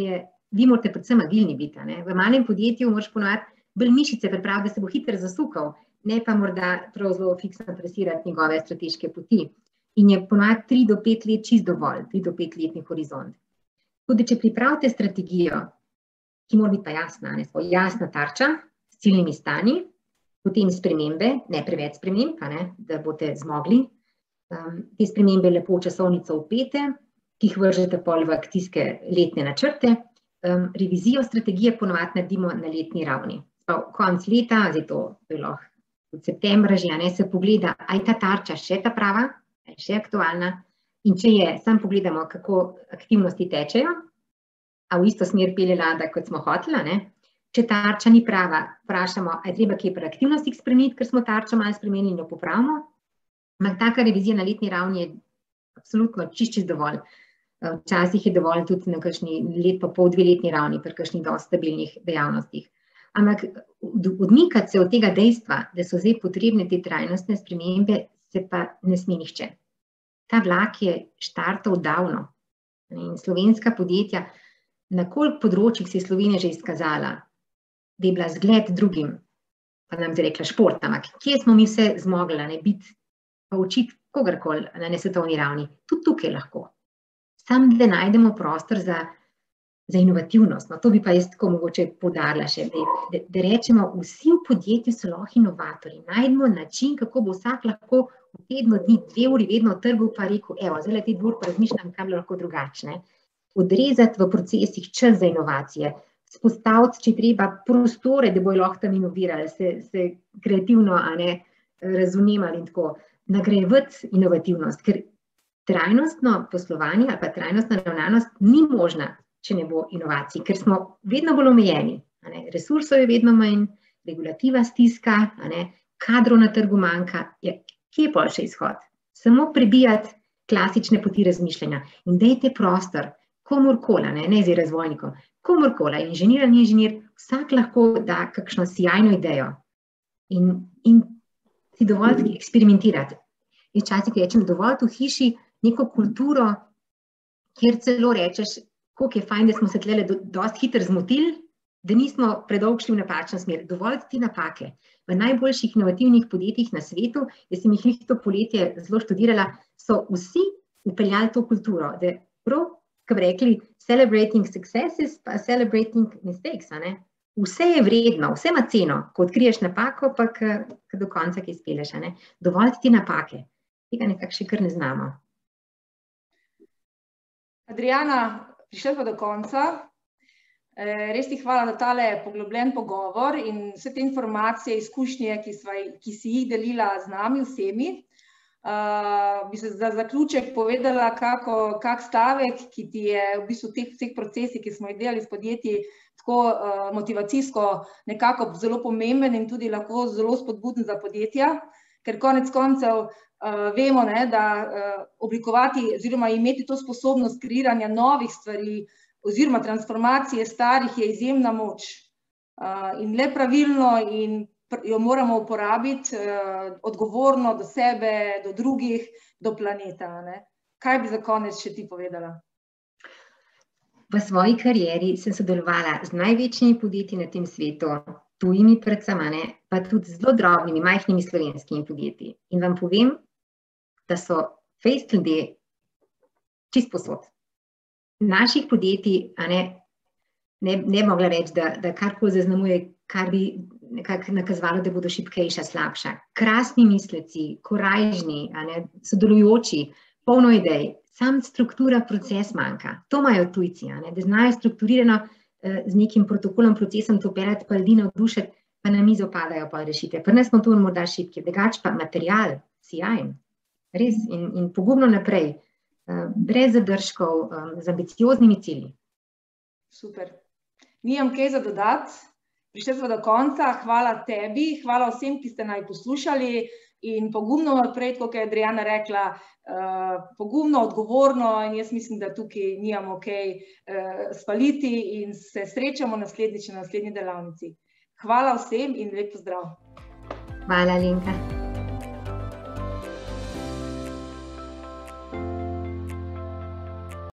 [SPEAKER 2] vi morate predvsem agilni biti. V malem podjetju moraš ponovati bolj mišice pripraviti, da se bo hitro zasukal, ne pa morda prav zelo fiksno trasirati njegove strateške poti. In je ponovadi 3 do 5 let čist dovolj, 3 do 5 letni horizont. Tudi če pripravite strategijo, ki mora biti pa jasna, jasna tarča s ciljnimi stanji, potem spremembe, ne preveč sprememb, da boste zmogli. Te spremembe lepo časovnico vpete, ki jih vržete pol v akcijske letne načrte. Revizijo strategije ponovadi naredimo na letni ravni. Konec leta, zdaj to je lahko od septembra že, se pogleda, a je ta tarča še ta prava, še aktualna, in če je, sam pogledamo, kako aktivnosti tečejo, a v isto smer pelje lada, kot smo hoteli, če tarča ni prava, vprašamo, a je treba kaj pri aktivnostih spremeniti, ker smo tarčo malo spremenili in jo popravimo. Ampak taka revizija na letni ravni je absolutno čist dovolj. Včasih je dovolj tudi na kakšni let pa pol, 2-letni ravni pri kakšnih dosti stabilnih dejavnostih. Ampak odmikati se od tega dejstva, da so zdaj potrebne te trajnostne spremembe, se pa ne sme nihče. Ta vlak je štartal davno. In slovenska podjetja, na koliko področjih se je Slovenija že izkazala, da je bila zgled drugim, pa nam je rekla šport, ampak kje smo mi vse zmogli biti, pa učiti kogarkoli na nesvetovni ravni, tudi tukaj lahko. Sam, da najdemo prostor za inovativnost. To bi pa jaz tako mogoče poudarila še, da rečemo, vsi v podjetju so lahko inovatorji. Najdemo način, kako bo vsak lahko v tednu dni, 2 uri vedno v trgu pa rekel, evo, zdaj te 2 uri pa razmišljam, kaj bi lahko drugačne. Odrezati v procesih čas za inovacije, spostaviti, če treba, prostore, da bojo lahko tam inovirali, se kreativno razumeli in tako. Nagrajevati inovativnost, ker trajnostno poslovanje ali pa trajnostna naravnanost ni možna, če ne bo inovacij, ker smo vedno bolj omejeni. Resursov je vedno manj, regulativa stiska, kadrov na trgu manjka. Kje je pol še izhod? Samo prebijati klasične poti razmišljanja in dajte prostor komurkoli, ne zdaj razvojnikom, komurkoli, inženir ali inženir, vsak lahko da kakšno sjajno idejo in si dovolj eksperimentirati. In včasih rečem, dovolj v hiši neko kulturo, kjer celo rečeš, koliko je fajn, da smo se tlele dosti hitro zmotili, da nismo predolgo šli v napačno smer. Dovolj ti napake. V najboljših inovativnih podjetjih na svetu, jaz sem jih to poletje zelo študirala, so vsi vpeljali to kulturo, da prav, ko bi rekli, celebrating successes pa celebrating mistakes, Vse je vredno, vse ima ceno, ko odkriješ napako, pa ko do konca kaj izpelješ. Dovolj ti napake. Tega nekako še kar ne znamo.
[SPEAKER 1] Adriana, prišli pa do konca. Res ti hvala za tale poglobljen pogovor in vse te informacije, izkušnje, ki si jih delila z nami vsemi. Bi se za zaključek povedala kak stavek, ki ti je v bistvu vseh procesih, ki smo jih delali s podjetji, tako motivacijsko nekako zelo pomemben in tudi lahko zelo spodbuden za podjetja, ker konec koncev vemo, da oblikovati oziroma imeti to sposobnost kreiranja novih stvari oziroma transformacije starih je izjemna moč. In le pravilno in jo moramo uporabiti odgovorno do sebe, do drugih, do planeta. Kaj bi za konec še ti povedala?
[SPEAKER 2] V svoji karieri sem sodelovala z največjimi podjetji na tem svetu, tujimi predvsem, pa tudi zelo drobnimi, majhnimi slovenskimi podjetji. In vam povem, da so fejst ljudje čisto povsod. Naših podjetij ne mogla reči, da karkoli zaznamuje, kar bi nekako nakazovalo, da bodo šibkejša, slabša. Krasni misleci, korajžni, sodelujoči, polno idej, sam struktura, proces manjka. To imajo tujci, da znajo strukturirano z nekim protokolom, procesom to peljati, pa ljudi navdušiti, pa na mizo padajo pa rešitve. Pri nas smo tu morda šibki, drugače pa material, sijajen, res in pogumno naprej, brez zadržkov, z ambicioznimi cilji.
[SPEAKER 1] Super. Nimam kaj za dodati. Prišli smo do konca. Hvala tebi, hvala vsem, ki ste naj poslušali in pogumno naprej, kot je Adriana rekla, pogumno, odgovorno in jaz mislim, da tukaj nimamo kaj spaliti in se srečamo naslednjič na naslednji delavnici. Hvala vsem in lep pozdrav.
[SPEAKER 2] Hvala, Alenka.